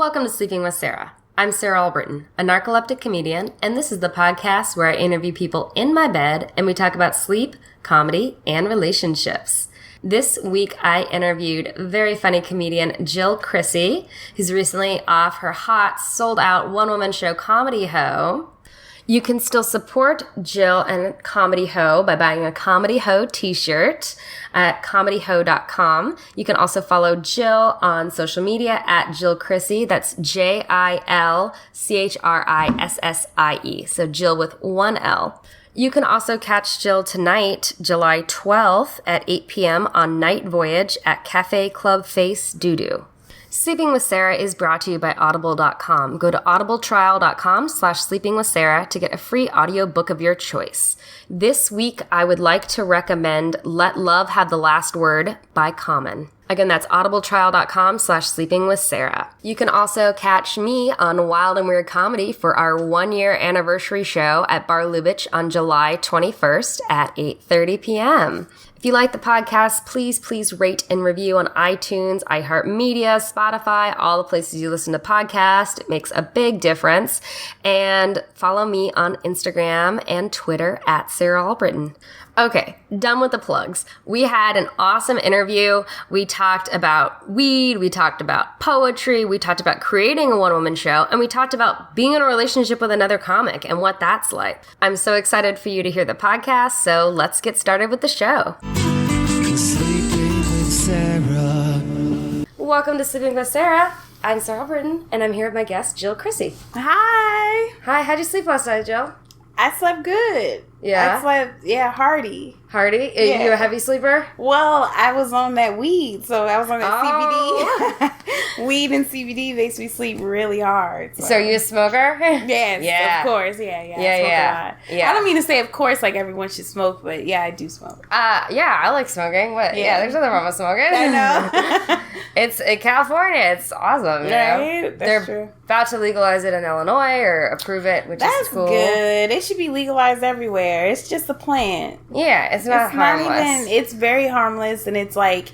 Welcome to Sleeping with Sarah. I'm Sarah Albritton, a narcoleptic comedian, and this is the podcast where I interview people in my bed and we talk about sleep, comedy, and relationships. This week I interviewed very funny comedian Jil Chrissie, who's recently off her hot, sold-out one-woman show Comedy Hoe. You can still support Jil and Comedy Hoe by buying a Comedy Hoe t-shirt at comedyhoe.com. You can also follow Jil on social media at Jil Chrissie. That's JilChrissie. So Jil with one L. You can also catch Jil tonight, July 12th at 8 p.m. on Night Voyage at Cafe Club Face Doo-Doo. Sleeping with Sarah is brought to you by Audible.com. Go to audibletrial.com/sleepingwithsarah to get a free audiobook of your choice. This week, I would like to recommend Let Love Have the Last Word by Common. Again, that's audibletrial.com/sleepingwithsarah. You can also catch me on Wild and Weird Comedy for our 1-year anniversary show at Bar Lubitsch on July 21st at 8:30 p.m. If you like the podcast, please rate and review on iTunes, iHeartMedia, Spotify, all the places you listen to podcasts. It makes a big difference. And follow me on Instagram and Twitter at Sarah Albritton. Okay, done with the plugs. We had an awesome interview. We talked about weed, we talked about poetry, we talked about creating a one-woman show, and we talked about being in a relationship with another comic and what that's like. I'm so excited for you to hear the podcast, so let's get started with the show. Sleeping with Sarah. Welcome to Sleeping with Sarah. I'm Sarah Albritton, and I'm here with my guest, Jil Chrissie. Hi. Hi, how'd you sleep last night, Jil? I slept good. Yeah? I slept, hearty. Hardy? Are you a heavy sleeper? Well, I was on that weed, so I was on that CBD. Weed and CBD makes me sleep really hard. So you a smoker? Yes, yeah. Of course. Yeah. I smoke a lot. Yeah. I don't mean to say of course like everyone should smoke, but yeah, I do smoke. Yeah, I like smoking. But yeah, there's nothing wrong with smoking. I know. It's in California. It's awesome. You know? That's true. About to legalize it in Illinois or approve it, which is cool. That's good. It should be legalized everywhere. It's just a plant. Yeah, it's not harmless. It's very harmless, and it's like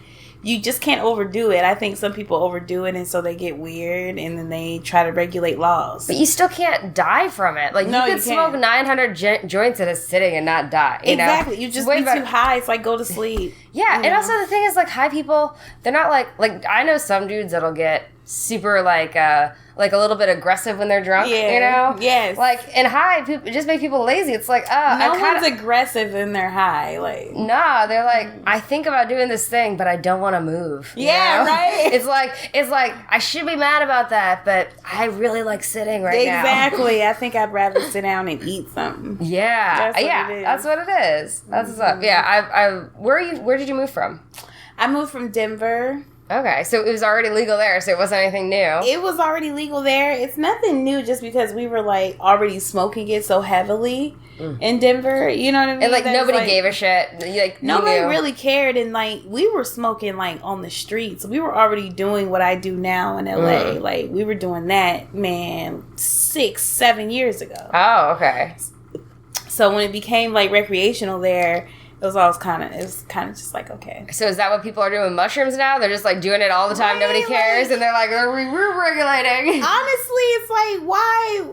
you just can't overdo it. I think some people overdo it, and so they get weird, and then they try to regulate laws. But you still can't die from it. Like, you could smoke 900 joints at a sitting and not die. Exactly. You just be too high. It's like go to sleep. Yeah, and also the thing is, like, high people, they're not like I know some dudes that'll get super, like a little bit aggressive when they're drunk, you know? Yes. Like, and high, people, it just make people lazy. It's like, no one's aggressive when they're high. Like, nah, they're like, I think about doing this thing, but I don't want to move. Yeah, right? It's like, I should be mad about that, but I really like sitting now. Exactly. I think I'd rather sit down and eat something. Yeah. That's what it is. That's what's up. Yeah, where did you move from? I moved from Denver. Okay, so it was already legal there, so it wasn't anything new. It was already legal there. It's nothing new just because we were, like, already smoking it so heavily in Denver. You know what I mean? And, like, nobody gave a shit. Like, nobody really cared. And, like, we were smoking, like, on the streets. We were already doing what I do now in L.A. Like, we were doing that, man, 6-7 years ago. Oh, okay. So when it became, like, recreational there, it was kind of just like, okay. So is that what people are doing with mushrooms now? They're just, like, doing it all the time. Right, nobody cares. And they're like, we're regulating. Honestly, it's like, why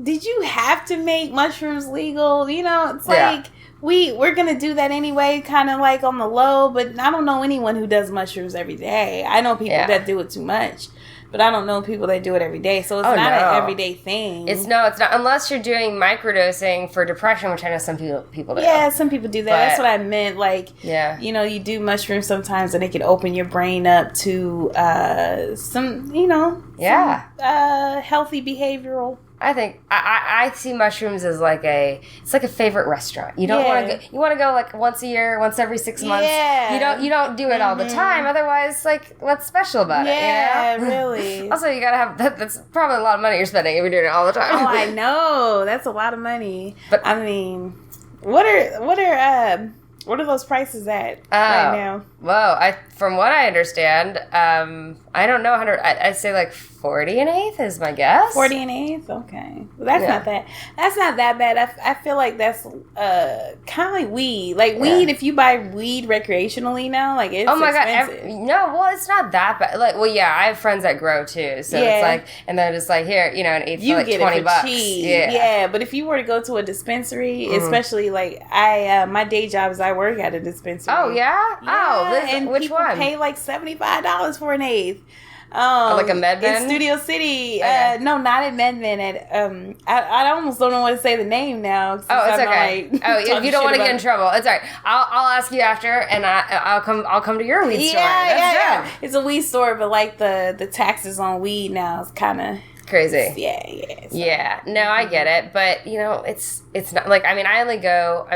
did you have to make mushrooms legal? You know, it's like, we're going to do that anyway, kind of like on the low. But I don't know anyone who does mushrooms every day. I know people that do it too much. But I don't know people that do it every day, so it's not an everyday thing. It's not unless you're doing microdosing for depression, which I know some people do. Yeah, some people do that. That's what I meant. Like, you know, you do mushrooms sometimes, and it can open your brain up to some healthy behavioral. I think I see mushrooms as it's like a favorite restaurant. You don't want to go. You want to go like once a year, once every 6 months. Yeah. You don't do it all the time. Otherwise, like, what's special about it? Yeah, really. Also, you gotta have that's probably a lot of money you're spending if you're doing it all the time. Oh, I know, that's a lot of money. But I mean, what are those prices at right now? Well, from what I understand, I I don't know 100. I'd say like 40 an eighth is my guess. 40 an eighth? Okay. Well, that's not that. That's not that bad. I feel like that's kind of like weed. Like weed, if you buy weed recreationally now, like it's expensive. No, well, it's not that bad. Like, well, yeah, I have friends that grow too. So it's like, and they're just like, here, an eighth for like $20. Cheap. Yeah. But if you were to go to a dispensary, especially like my day job is I work at a dispensary. Oh, yeah? And which people one? pay like $75 for an eighth. Like a MedMen? In Studio City. Okay. No, not at MedMen. I almost don't know what to say the name now. Oh, it's okay. If you don't want to get in trouble, it's all right. I'll ask you after, and I'll come to your weed store. Yeah. It's a weed store, but like the taxes on weed now is kind of crazy. Yeah. No, I get it, but it's not like, I only go.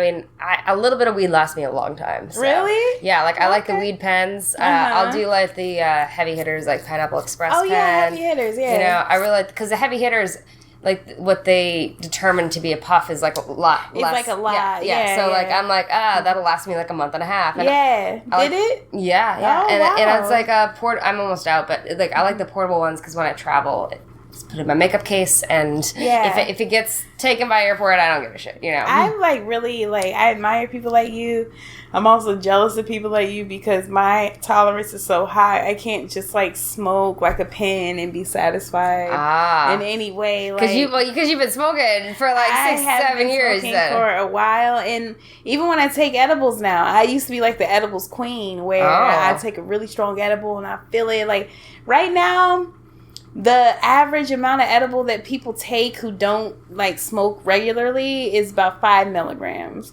A little bit of weed lasts me a long time. So. Really? Yeah, like I like the weed pens. I'll do like the heavy hitters, like Pineapple Express. Oh pen. yeah, heavy hitters. Yeah. I really like, because the heavy hitters, like what they determine to be a puff is like a lot less. It's like a lot. Yeah. So like I'm like, that'll last me like a month and a half. And Did it? Yeah. Oh, and it's like a I'm almost out, but like I like the portable ones because when I travel, just put it in my makeup case, and if it gets taken by airport, I don't give a shit. I'm like really like I admire people like you. I'm also jealous of people like you because my tolerance is so high. I can't just like smoke like a pen and be satisfied in any way. Because you've been smoking for like 6-7 years for a while, and even when I take edibles now, I used to be like the edibles queen, where I take a really strong edible and I feel it. Like right now, the average amount of edible that people take who don't like smoke regularly is about 5 milligrams.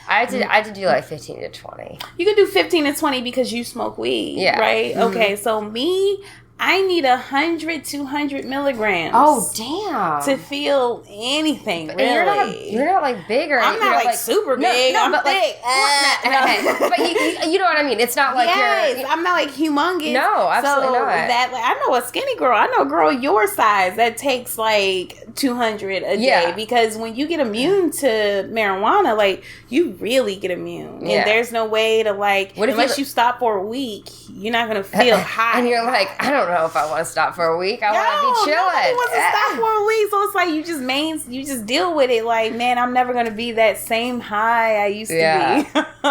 I had to do like 15 to 20. You can do 15 to 20 because you smoke weed, right? Mm-hmm. Okay, so me, I need 100, 200 milligrams. Oh, damn. To feel anything, really. You're not like big or... I'm not like super big. I'm but thick. But you know what I mean. It's not like I'm not like humongous. No, absolutely so not. I know a skinny girl. I know a girl your size that takes like 200 a day. Because when you get immune to marijuana, like you really get immune. And there's no way to like... Unless you stop for a week, you're not going to feel high. And you're like, I don't know if I want to stop for a week. I want to be chilling. Nobody wants to stop for a week. So it's like you just deal with it. Like, man, I'm never going to be that same high I used to be.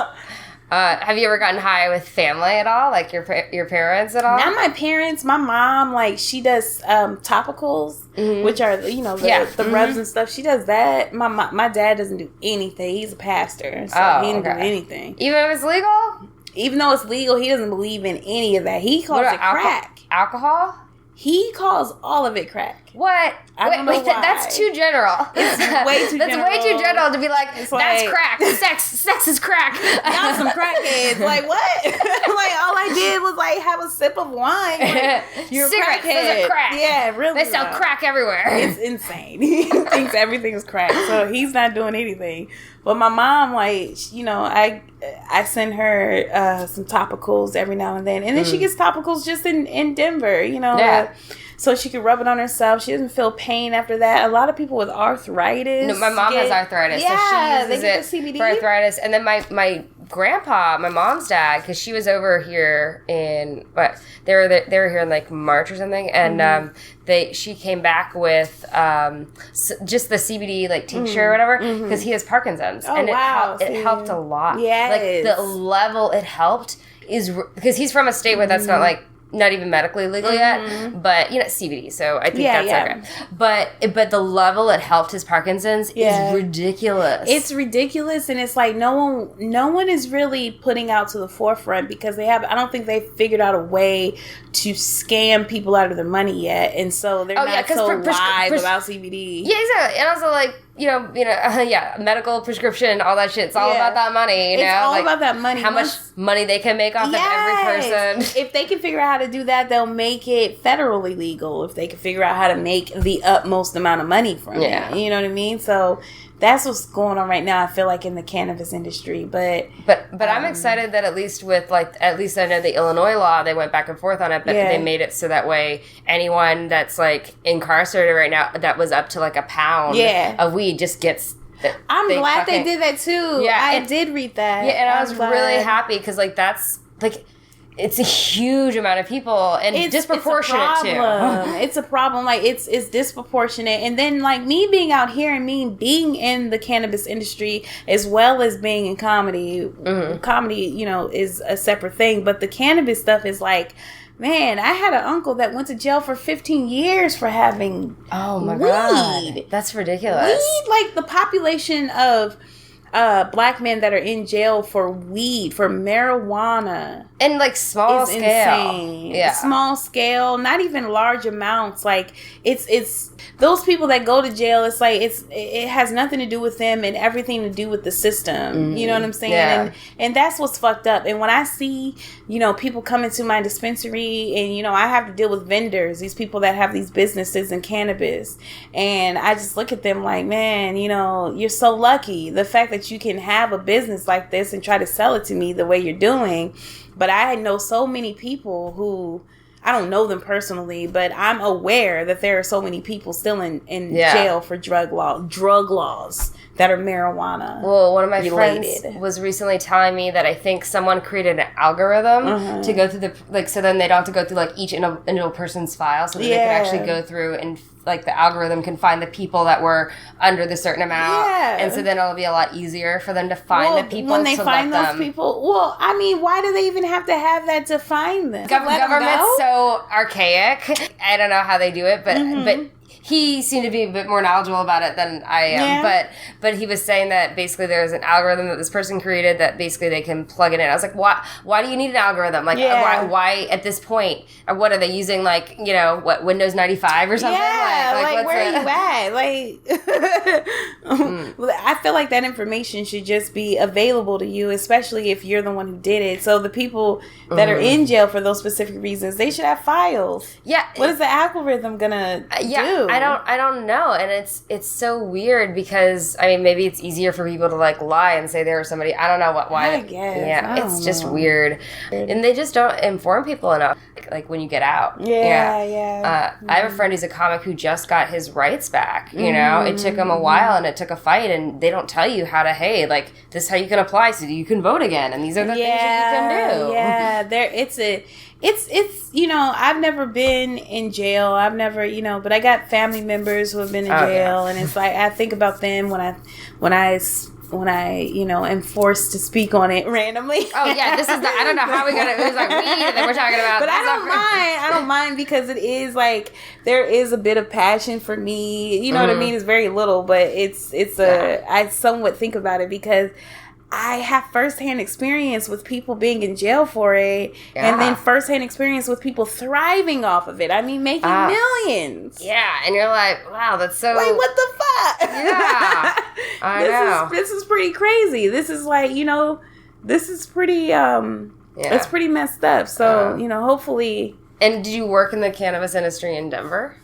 Have you ever gotten high with family at all? Like your parents at all? Not my parents. My mom, like, she does topicals, which are, the rubs and stuff. She does that. My dad doesn't do anything. He's a pastor, so he didn't do anything. Even if it's legal? Even though it's legal, he doesn't believe in any of that. He calls it crack. Alcohol? He calls all of it crack. What? I don't know why. That's too general. It's way too general. That's way too general to be like, that's crack. Sex is crack. Y'all some crackheads. Like, what? Like, all I did was, like, have a sip of wine. Like, you're a crackhead. Are crack. Yeah, really. They sell crack everywhere. It's insane. He thinks everything is crack. So he's not doing anything. But my mom, like, I send her some topicals every now and then. And then she gets topicals just in Denver, so she can rub it on herself. She doesn't feel pain after that. A lot of people with arthritis. No, my mom has arthritis. Yeah, so she uses it for arthritis. And then my grandpa, my mom's dad, because she was over here in they were here in like March or something, and she came back with just the CBD like tincture or whatever, because he has Parkinson's, and it helped a lot. Yes. Like the level it helped is because he's from a state where that's not like. Not even medically legal yet, but CBD. So I think that's okay. But the level it helped his Parkinson's is ridiculous. It's ridiculous, and it's like no one is really putting out to the forefront because I don't think they've figured out a way to scam people out of their money yet, and so they're not so live about CBD. Yeah, exactly, and also like. Medical prescription, all that shit. It's all about that money, It's all about that money. How much money they can make off of every person. If they can figure out how to do that, they'll make it federally legal. If they can figure out how to make the utmost amount of money from it. You know what I mean? So that's what's going on right now, I feel like, in the cannabis industry. But I'm excited that at least I know the Illinois law, they went back and forth on it, but they made it so that way anyone that's like incarcerated right now that was up to like a pound of weed just gets... I'm glad they did that too. Yeah, I did read that. Yeah, and I was really happy because like that's like... it's a huge amount of people and it's disproportionate too. It's a problem. Like it's disproportionate. And then like me being out here and me being in the cannabis industry as well as being in comedy. Comedy, you know, is a separate thing. But the cannabis stuff is like, man, I had an uncle that went to jail for 15 years for having God. That's ridiculous. Weed, like the population of black men that are in jail for weed, for marijuana. And like small scale. Insane. Yeah. Small scale, not even large amounts. Like it's those people that go to jail, it's like it has nothing to do with them and everything to do with the system. You know what I'm saying? Yeah. And that's what's fucked up. And when I see, you know, people come into my dispensary and, you know, I have to deal with vendors, these people that have these businesses in cannabis. And I just look at them like, man, you know, you're so lucky. The fact that you can have a business like this and try to sell it to me the way you're doing. But I know so many people who, I don't know them personally, but I'm aware that there are so many people still in jail for drug laws that are marijuana. Well, one of my friends was recently telling me that I think someone created an algorithm to go through so then they don't have to go through like each individual person's file, so that they can actually go through and like the algorithm can find the people that were under the certain amount, and so then it'll be a lot easier for them to find the people when they find those people. Well, I mean, why do they even have to have that to find them? Government's so archaic. I don't know how they do it, but he seemed to be a bit more knowledgeable about it than I am. But he was saying that basically there's an algorithm that this person created that basically they can plug it in. I was like, why do you need an algorithm? Like, why at this point? Or what are they using? Like, you know, what, Windows 95 or something? Yeah, like where are you at? Like, I feel like that information should just be available to you, especially if you're the one who did it. So the people that are in jail for those specific reasons, they should have files. Yeah. What is the algorithm gonna do? I don't know, and it's so weird because I mean maybe it's easier for people to like lie and say there was somebody. I don't know why. I guess. Yeah, it's just weird, and they just don't inform people enough. Like when you get out. I have a friend who's a comic who just got his rights back. You know, it took him a while and it took a fight, and they don't tell you how to. Hey, like this is how you can apply so you can vote again, and these are the things that you can do. Yeah, it's you know, I've never been in jail. I've never, you know, but I got family members who have been in jail, and it's like I think about them when I you know am forced to speak on it randomly. Oh yeah, this is I don't know how we got it. It was like weed that we're talking about. But I don't mind because it is like there is a bit of passion for me. You know what I mean? It's very little, but I somewhat think about it because I have firsthand experience with people being in jail for it, and then firsthand experience with people thriving off of it. I mean, making millions. Yeah, and you're like, wow, that's so. Like, what the fuck? Yeah, I know. This is pretty crazy. This is like, you know, this is pretty. It's pretty messed up. So you know, hopefully. And did you work in the cannabis industry in Denver?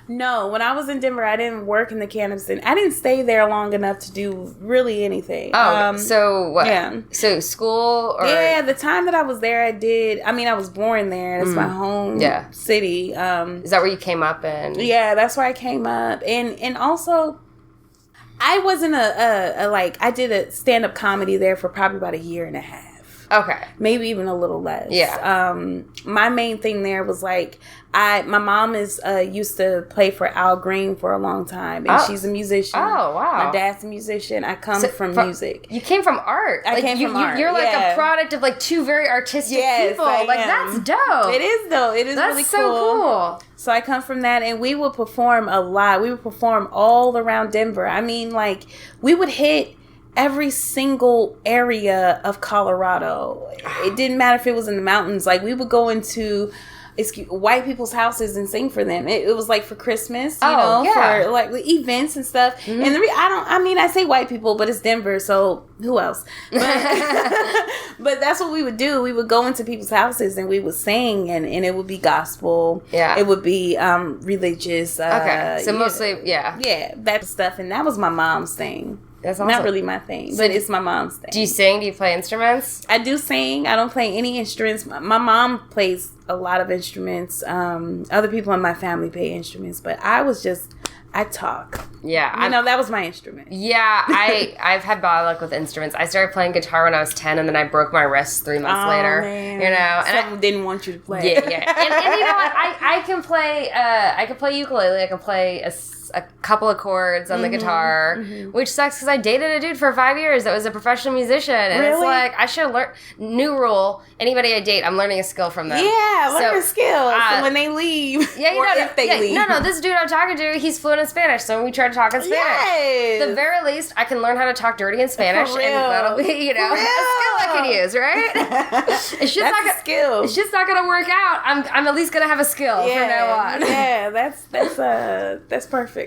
No, when I was in Denver, I didn't work in the cannabis industry. I didn't stay there long enough to do really anything. Oh, so what? Yeah. So school? Or? Yeah, the time that I was there, I did. I mean, I was born there. That's my home city. Is that where you came up in? Yeah, that's where I came up. And also, I wasn't I did a stand-up comedy there for probably about a year and a half. Okay. Maybe even a little less. Yeah. My main thing there was like, my mom used to play for Al Green for a long time, and she's a musician. Oh, wow. My dad's a musician. I come from music. You came from art. I came from art. You're like a product of like two very artistic people. That's dope. It is though. It is really cool. That's so cool. So I come from that, and we would perform a lot. We would perform all around Denver. I mean, like we would hit every single area of Colorado. It didn't matter if it was in the mountains. Like we would go into white people's houses and sing for them. It was like for Christmas, you know, for like events and stuff. Mm-hmm. And I say white people, but it's Denver, so who else? But that's what we would do. We would go into people's houses and we would sing, and it would be gospel. Yeah. It would be religious. Okay. So mostly, yeah, that stuff. And that was my mom's thing. That's awesome. Not really my thing, but it's my mom's thing. Do you sing? Do you play instruments? I do sing. I don't play any instruments. My mom plays a lot of instruments. Other people in my family play instruments, but I talk. Yeah. You know, that was my instrument. Yeah, I've had bad luck with instruments. I started playing guitar when I was 10, and then I broke my wrist 3 months later. Man. You know, and someone didn't want you to play. Yeah. And you know what? I can play. I can play ukulele. I can play a couple of chords on the guitar, which sucks because I dated a dude for 5 years that was a professional musician, and it's like I should learn. New rule: anybody I date, I'm learning a skill from them. Yeah, learn a skill. So when they leave, if they leave. No, this dude I'm talking to, he's fluent in Spanish, so we try to talk in Spanish. Yes. At the very least, I can learn how to talk dirty in Spanish, and that'll be, a skill I can use, right? It's just not a skill. It's just not gonna work out. I'm at least gonna have a skill from now on. Yeah, that's perfect.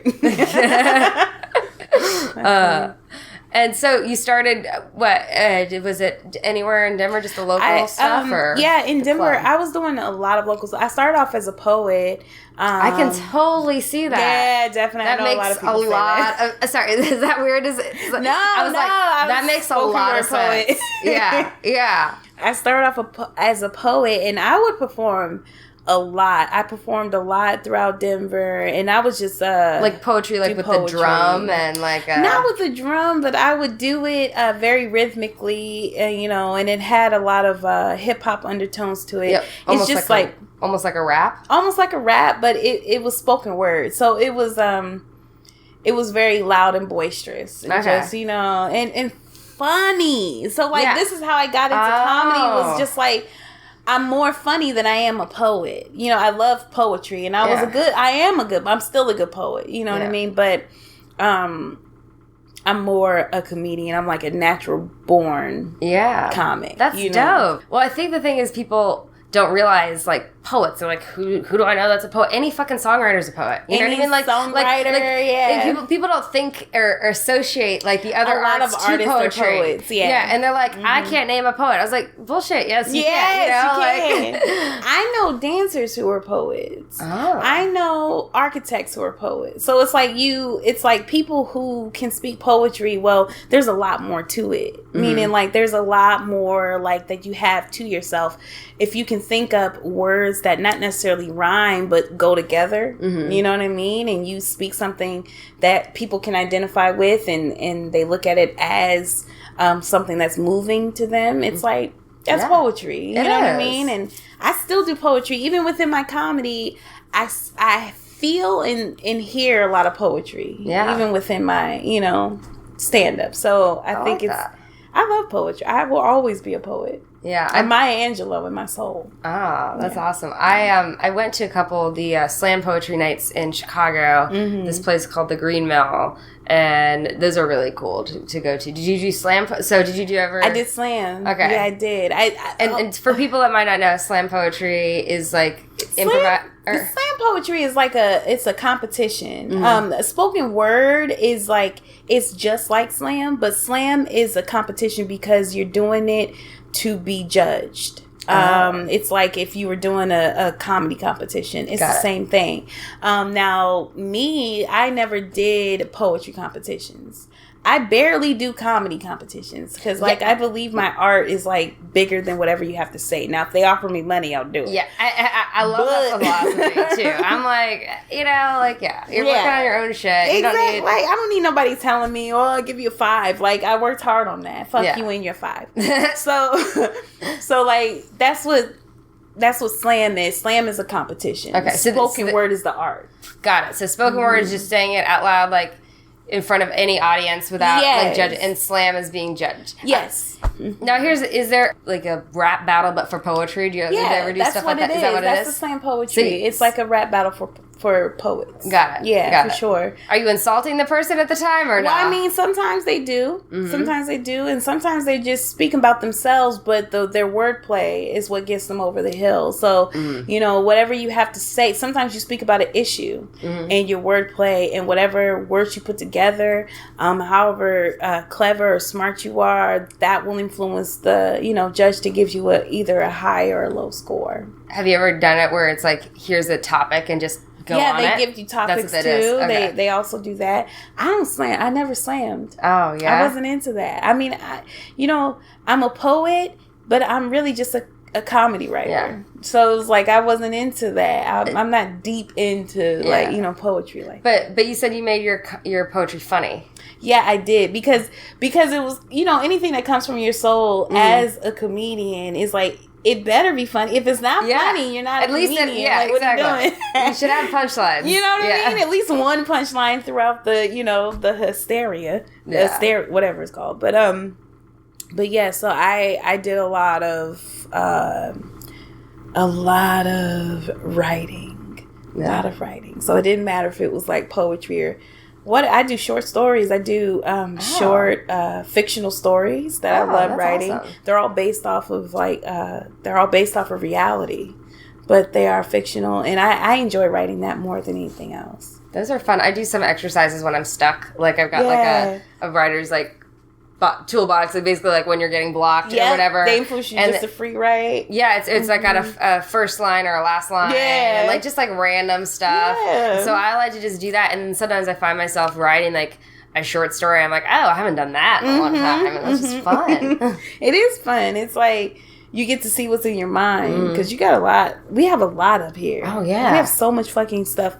And so you started, was it anywhere in Denver, just the local stuff? Yeah, in Denver, I was doing a lot of locals. I started off as a poet. I can totally see that. Yeah, definitely. That makes a lot of, sorry, is that weird? That makes a lot of sense. Yeah. I started off as a poet, and I would perform a lot. I performed a lot throughout Denver, and I was just like poetry, like with the drum and like not with the drum, but I would do it very rhythmically, and it had a lot of hip hop undertones to it. Yep. It's just almost like a rap, but it was spoken word, so it was very loud and boisterous, and just and funny. So this is how I got into comedy. Was just like, I'm more funny than I am a poet. I love poetry, and I'm still a good poet. You know what I mean? But I'm more a comedian. I'm like a natural born comic. That's dope. Well, I think the thing is people don't realize, like, poets are like, who do I know that's a poet? Any fucking songwriter's a poet. You know what I mean? Like, songwriter, people don't think or associate, like, the other arts to poetry. Are poets, and they're like, I can't name a poet. I was like, bullshit, yes, you can. You can. I know dancers who are poets. Oh. I know architects who are poets. So it's like people who can speak poetry, well, there's a lot more to it. Meaning, like, there's a lot more, like, that you have to yourself. If you can think up words that not necessarily rhyme but go together, you know what I mean, and you speak something that people can identify with, and they look at it as something that's moving to them, it's like, that's poetry. You know what I mean? And I still do poetry even within my comedy. I feel and hear a lot of poetry, even within my stand-up. So I think I love poetry. I will always be a poet. Yeah, I'm Maya Angelou in my soul. Oh, that's awesome. I went to a couple of the slam poetry nights in Chicago. This place called the Green Mill, and those are really cool to go to. Did you do slam? So did you do ever? I did slam. Okay, yeah, I did. And for people that might not know, slam poetry is like slam poetry is like it's a competition. Spoken word is like, it's just like slam, but slam is a competition because you're doing it to be judged. It's like if you were doing a comedy competition. It's the same thing. Now, I never did poetry competitions. I barely do comedy competitions because, I believe my art is, like, bigger than whatever you have to say. Now, if they offer me money, I'll do it. Yeah, I love that philosophy, too. I'm like, you're working on your own shit. Exactly. I don't need nobody telling me, I'll give you a 5. Like, I worked hard on that. Fuck you and your 5. So, like, that's what slam is. Slam is a competition. Okay, so spoken word is the art. Got it. So spoken word is just saying it out loud, like, in front of any audience without like judging, and slam is being judged. Yes. Now is there like a rap battle but for poetry? Do you ever do stuff like that? Is that what it is? That's the slam poetry. It's like a rap battle for poets. Got it. Yeah, for sure. Are you insulting the person at the time or no? Well, I mean, sometimes they do. Sometimes they do, and sometimes they just speak about themselves, but their wordplay is what gets them over the hill. So, whatever you have to say, sometimes you speak about an issue, and your wordplay and whatever words you put together, however clever or smart you are, that will influence the, judge to give you either a high or a low score. Have you ever done it where it's like, here's a topic and just go on they give you topics too. Okay. They also do that. I don't slam. I never slammed. Oh yeah. I wasn't into that. I mean, I'm a poet, but I'm really just a a comedy writer. Yeah. So it was like I wasn't into that. I'm not deep into like, you know, poetry like But you said you made your poetry funny. Yeah, I did because it was, you know, anything that comes from your soul as a comedian is like, it better be funny. If it's not funny, you're not a comedian. Like, what are you doing? You should have punchlines. You know what I mean? At least one punchline throughout the, you know, the hysteria. Whatever it's called. But yeah, so I did a lot of writing. A lot of writing. So it didn't matter if it was like poetry or what. I do short stories. I do short fictional stories that I love writing. Awesome. They're all based off of reality, but they are fictional, and I enjoy writing that more than anything else. Those are fun. I do some exercises when I'm stuck. Like I've got like a writer's like toolbox, like basically like when you're getting blocked or whatever. They push you just a free write. Yeah, it's like got a first line or a last line. Yeah. And like just like random stuff. Yeah. So I like to just do that, and then sometimes I find myself writing like a short story. I'm like, oh, I haven't done that in a long time, and it's just fun. It is fun. It's like you get to see what's in your mind because you got a lot. We have a lot up here. Oh yeah, we have so much fucking stuff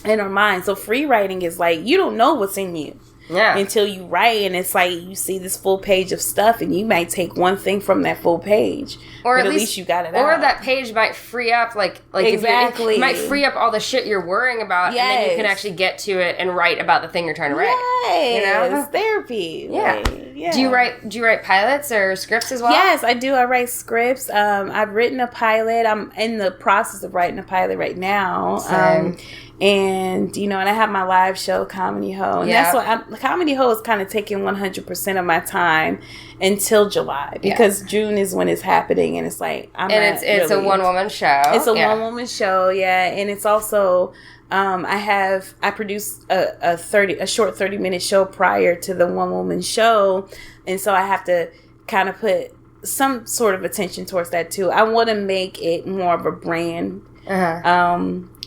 in our mind. So free writing is like you don't know what's in you. Yeah. Until you write, and it's like you see this full page of stuff, and you might take one thing from that full page, or at least you got it or out. Or that page might free up, like exactly, it might free up all the shit you're worrying about, and then you can actually get to it and write about the thing you're trying to write. Yes. You know, it's therapy. Yeah. Like, yeah. Do you write pilots or scripts as well? Yes, I do. I write scripts. I've written a pilot. I'm in the process of writing a pilot right now. And, you know, and I have my live show, Comedy Hoe. And that's what Comedy Hoe is kind of taking 100% of my time until July. Because June is when it's happening. And it's like, it's a one-woman show. It's a one-woman show, And it's also, I produced a short 30-minute show prior to the one-woman show. And so I have to kind of put some sort of attention towards that, too. I want to make it more of a brand.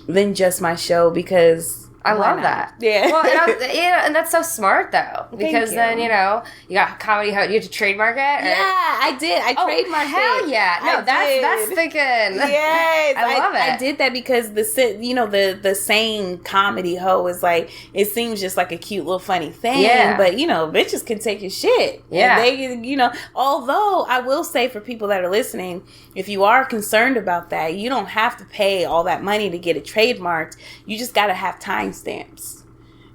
Than just my show, because I love that. Yeah. Well, and that's so smart though, because then you know you got Comedy Hoe. You have to trademark it. Yeah, I did. I trademarked it. Hell yeah! No, that's thinking. Yes, I love it. I did that because the saying Comedy Hoe is like, it seems just like a cute little funny thing. Yeah. But you know, bitches can take your shit. Yeah. And they, you know, although I will say for people that are listening, if you are concerned about that, you don't have to pay all that money to get it trademarked. You just got to have time stamps.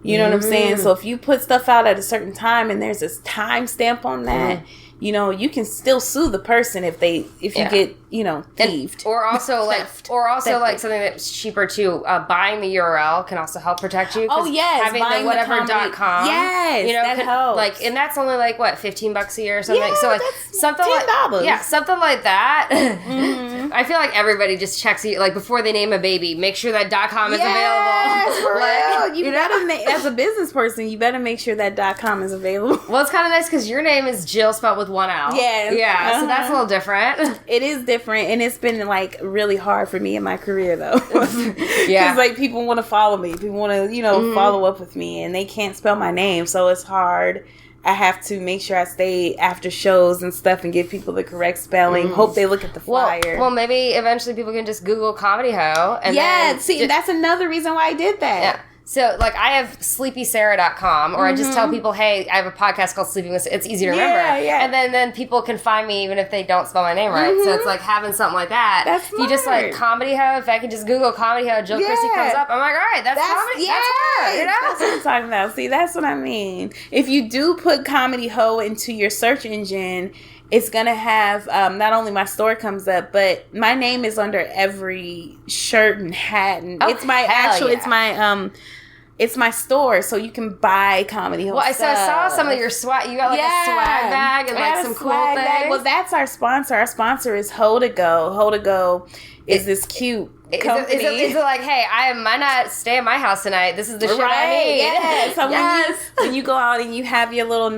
You know what I'm saying? So if you put stuff out at a certain time and there's this time stamp on that, you know, you can still sue the person if you get, you know, thieved. Or also like something that's cheaper too. Buying the URL can also help protect you. Oh yes, having the whatever.com. Yes, you know, that helps. Like, and that's only like what, $15 a year or something. Yeah, so like something $10. Something like that. I feel like everybody just checks you like before they name a baby. Make sure that .com is available. For real. You better as a business person, you better make sure that .com is available. Well, it's kind of nice because your name is Jill spelled with one L. Yes. Yeah. So that's a little different. It is different, and it's been like really hard for me in my career though. Because like people want to follow me, people want to follow up with me, and they can't spell my name, so it's hard. I have to make sure I stay after shows and stuff and give people the correct spelling. Hope they look at the flyer. Well, maybe eventually people can just Google Comedy Hoe. And that's another reason why I did that. Yeah. So, like, I have sleepysarah.com, or I just tell people, hey, I have a podcast called Sleeping with... It's easy to remember. Yeah. And then people can find me even if they don't spell my name right. So it's like having something like that. That's smart. You just, like, Comedy Hoe. If I can just Google Comedy Hoe, Jil Chrissie comes up. I'm like, all right, that's comedy. Yeah. That's her, you know? That's what I'm talking about. See, that's what I mean. If you do put Comedy Hoe into your search engine... It's going to have, not only my store comes up, but my name is under every shirt and hat. And it's my store, so you can buy Comedy Hoe stuff. So I saw some of your swag. You got like a swag bag and like some cool things. Well, that's our sponsor. Our sponsor is Hoe to Go. Hoe to Go is this cute company. Is it like, hey, I might not stay at my house tonight. This is the shit I need. Yeah. So when you go out and you have your little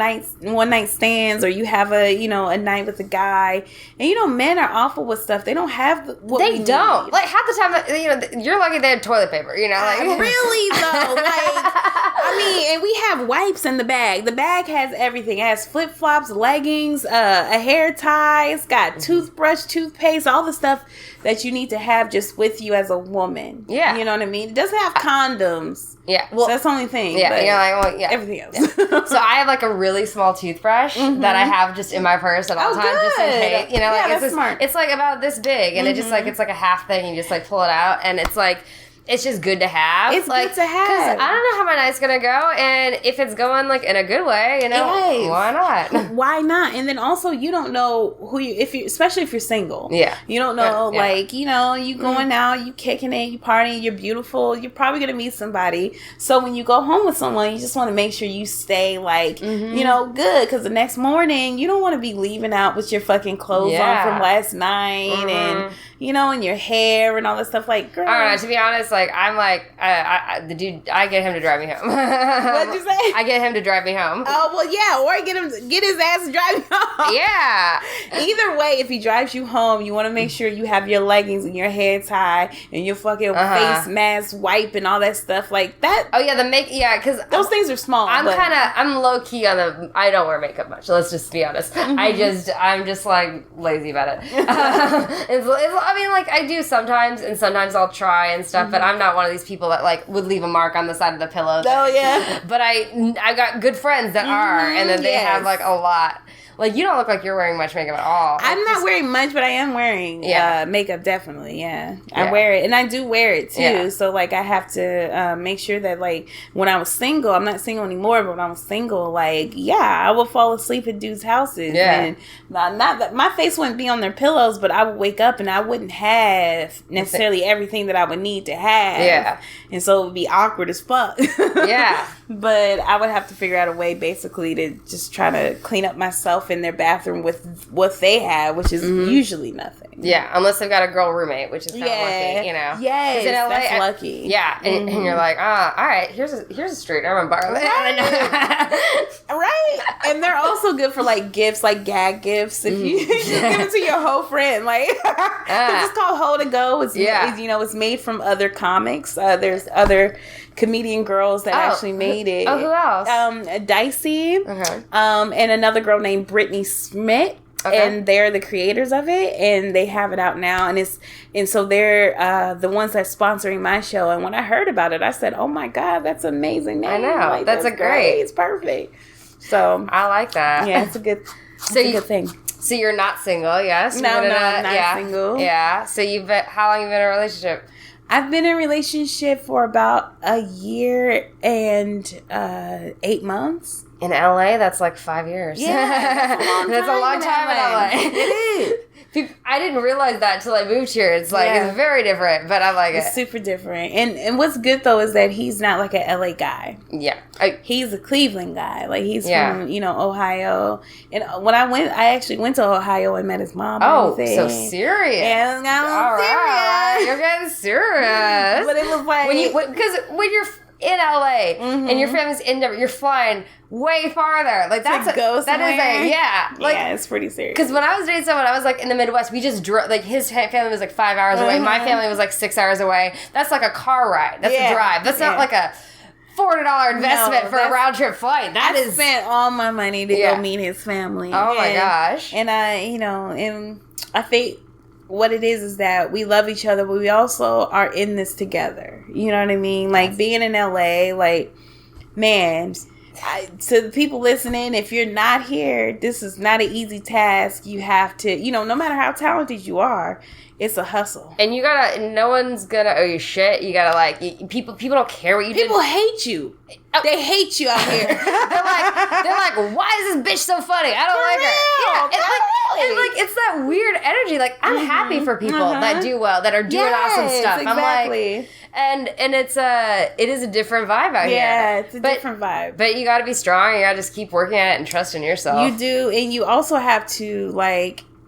one night stands, or you have a night with a guy, and men are awful with stuff. They don't have what they don't. Like half the time, you're lucky they have toilet paper. Like really though. And we have wipes in the bag. The bag has everything. It has flip flops, leggings, a hair tie. It's got toothbrush, toothpaste, all the stuff that you need to have just with you as a woman. Yeah. You know what I mean? It doesn't have condoms. Yeah. Well, so that's the only thing. Yeah. Everything else. So I have like a really small toothbrush that I have just in my purse at all times, just in case. That's smart. It's like about this big, and it's like a half thing. You just like pull it out, and it's like. It's just good to have. It's good to have. Because I don't know how my night's going to go, and if it's going, like, in a good way, why not? Why not? And then also, you don't know especially if you're single. Yeah. You don't know, you going out, you kicking it, you partying, you're beautiful, you're probably going to meet somebody. So when you go home with someone, you just want to make sure you stay, good. Because the next morning, you don't want to be leaving out with your fucking clothes on from last night and, and your hair and all that stuff. Like, girl. I don't know, to be honest, I'm the dude, I get him to drive me home. What'd you say? I get him to drive me home. Oh, well, yeah, or get his ass to drive you home. Yeah. Either way, if he drives you home, you want to make sure you have your leggings and your hair tie and your fucking face mask wipe and all that stuff like that. Oh, yeah, because those things are small. I'm low-key on I don't wear makeup much, let's just be honest. I'm just, lazy about it. I do sometimes, and sometimes I'll try and stuff, but I'm not one of these people that, would leave a mark on the side of the pillow. Oh, yeah. But I've got good friends that are, and then they have, a lot. You don't look like you're wearing much makeup at all. I'm not wearing much, but I am wearing makeup, definitely, yeah. I wear it, and I do wear it, too. Yeah. So, I have to make sure that, when I was single, I'm not single anymore, but when I was single, I would fall asleep at dudes' houses. Yeah. And not that my face wouldn't be on their pillows, but I would wake up and I wouldn't have necessarily everything that I would need to have. Yeah. And so it would be awkward as fuck. Yeah. But I would have to figure out a way, basically, to just try to clean up myself in their bathroom with what they have, which is usually nothing. Yeah, unless they've got a girl roommate, which is kind of lucky, Yes, in LA, that's lucky. Yeah, and you're like, all right, here's a street. I'm gonna borrow that. Right. And they're also good for gifts, gag gifts. If you just give it to your whole friend, it's called Hoe to Go. It's it's made from other comics. There's other comedian girls that actually made it. Oh, who else? Dicey. Okay. And another girl named Brittany Smith. Okay. And they're the creators of it, and they have it out now, and so they're the ones that's sponsoring my show. And when I heard about it, I said, "Oh my God, that's amazing name! I know that's a great. It's perfect." So I like that. Yeah, it's a good. Good thing. So you're not single, yes? No, I'm not single. Yeah. So how long have you been in a relationship? I've been in a relationship for about a year and 8 months. In LA, that's 5 years. Yeah, that's a long time in LA. It is. I didn't realize that until I moved here. It's it's very different, but I like it. It's super different. And what's good though is that he's not an LA guy. Yeah. He's a Cleveland guy. He's from, Ohio. And when I actually went to Ohio and met his mom. Oh, so serious. Yeah, all right. You're getting serious. But it was because when you're in LA and your family's in Denver, you're flying way farther. That's it's pretty serious. Because when I was dating someone, I was in the Midwest. We just drove. His family was 5 hours away. My family was 6 hours away. That's a car ride. That's a drive. That's not a $400 investment for a round trip flight. I spent all my money to go meet his family. Oh my gosh! And I think what it is that we love each other, but we also are in this together. You know what I mean? Being in LA, man, to the people listening, if you're not here, this is not an easy task. You have to, no matter how talented you are, it's a hustle. And you gotta, no one's gonna owe you shit. You gotta people don't care what you do. People hate you. They hate you out here. they're like, why is this bitch so funny? I don't like her. Yeah, it's that weird energy. I'm happy for people that do well, that are doing awesome stuff. Exactly. I'm and it is a different vibe out here. Yeah, it's a different vibe. But you gotta be strong. You gotta just keep working at it and trust in yourself. You do, and you also have to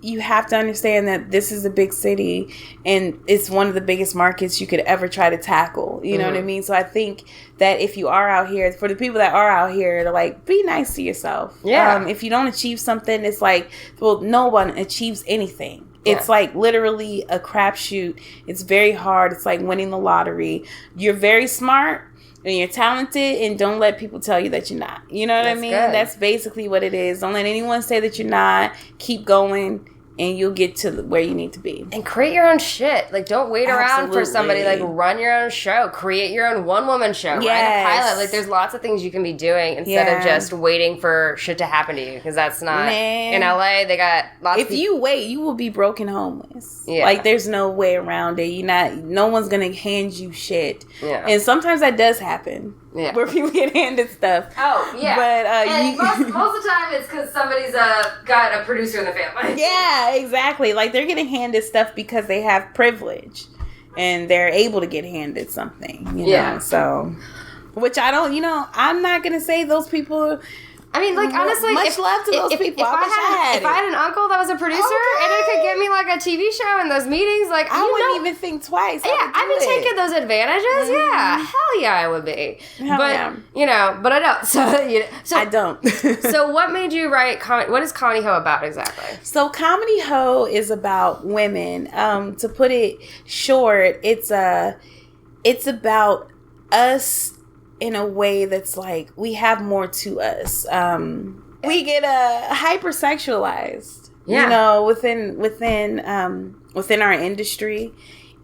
you have to understand that this is a big city and it's one of the biggest markets you could ever try to tackle. You know what I mean? So I think that if you are out here, for the people that are out here, to like, be nice to yourself. Yeah. If you don't achieve something, it's like, well, no one achieves anything. It's like literally a crapshoot. It's very hard. It's like winning the lottery. You're very smart and you're talented, and don't let people tell you that you're not. You know what I mean? Good. That's basically what it is. Don't let anyone say that you're not. Keep going, and you'll get to where you need to be. And create your own shit. Like, don't wait around for somebody. Like, run your own show. Create your own one-woman show. Yes. Write a pilot. Like, there's lots of things you can be doing instead of just waiting for shit to happen to you. Because that's not... Man. In LA, they got lots of people... If you wait, you will be broken homeless. Yeah. Like, there's no way around it. No one's going to hand you shit. Yeah. And sometimes that does happen. Yeah. Where people get handed stuff. Oh, yeah. But and most of the time it's because somebody's got a producer in the family. Yeah, exactly. Like, they're getting handed stuff because they have privilege. And they're able to get handed something, you know? So, which I don't, I'm not going to say those people... I mean, like, honestly, much love to those people. If I had an uncle that was a producer and it could get me like a TV show and those meetings, like, I wouldn't even think twice. I'd be taking those advantages. Mm-hmm. Yeah, hell yeah, I would be. But I don't. So I don't. So what made you write? What is Comedy Hoe about exactly? So Comedy Hoe is about women. To put it short, it's about us. In a way that's like, we have more to us. We get hypersexualized, within our industry.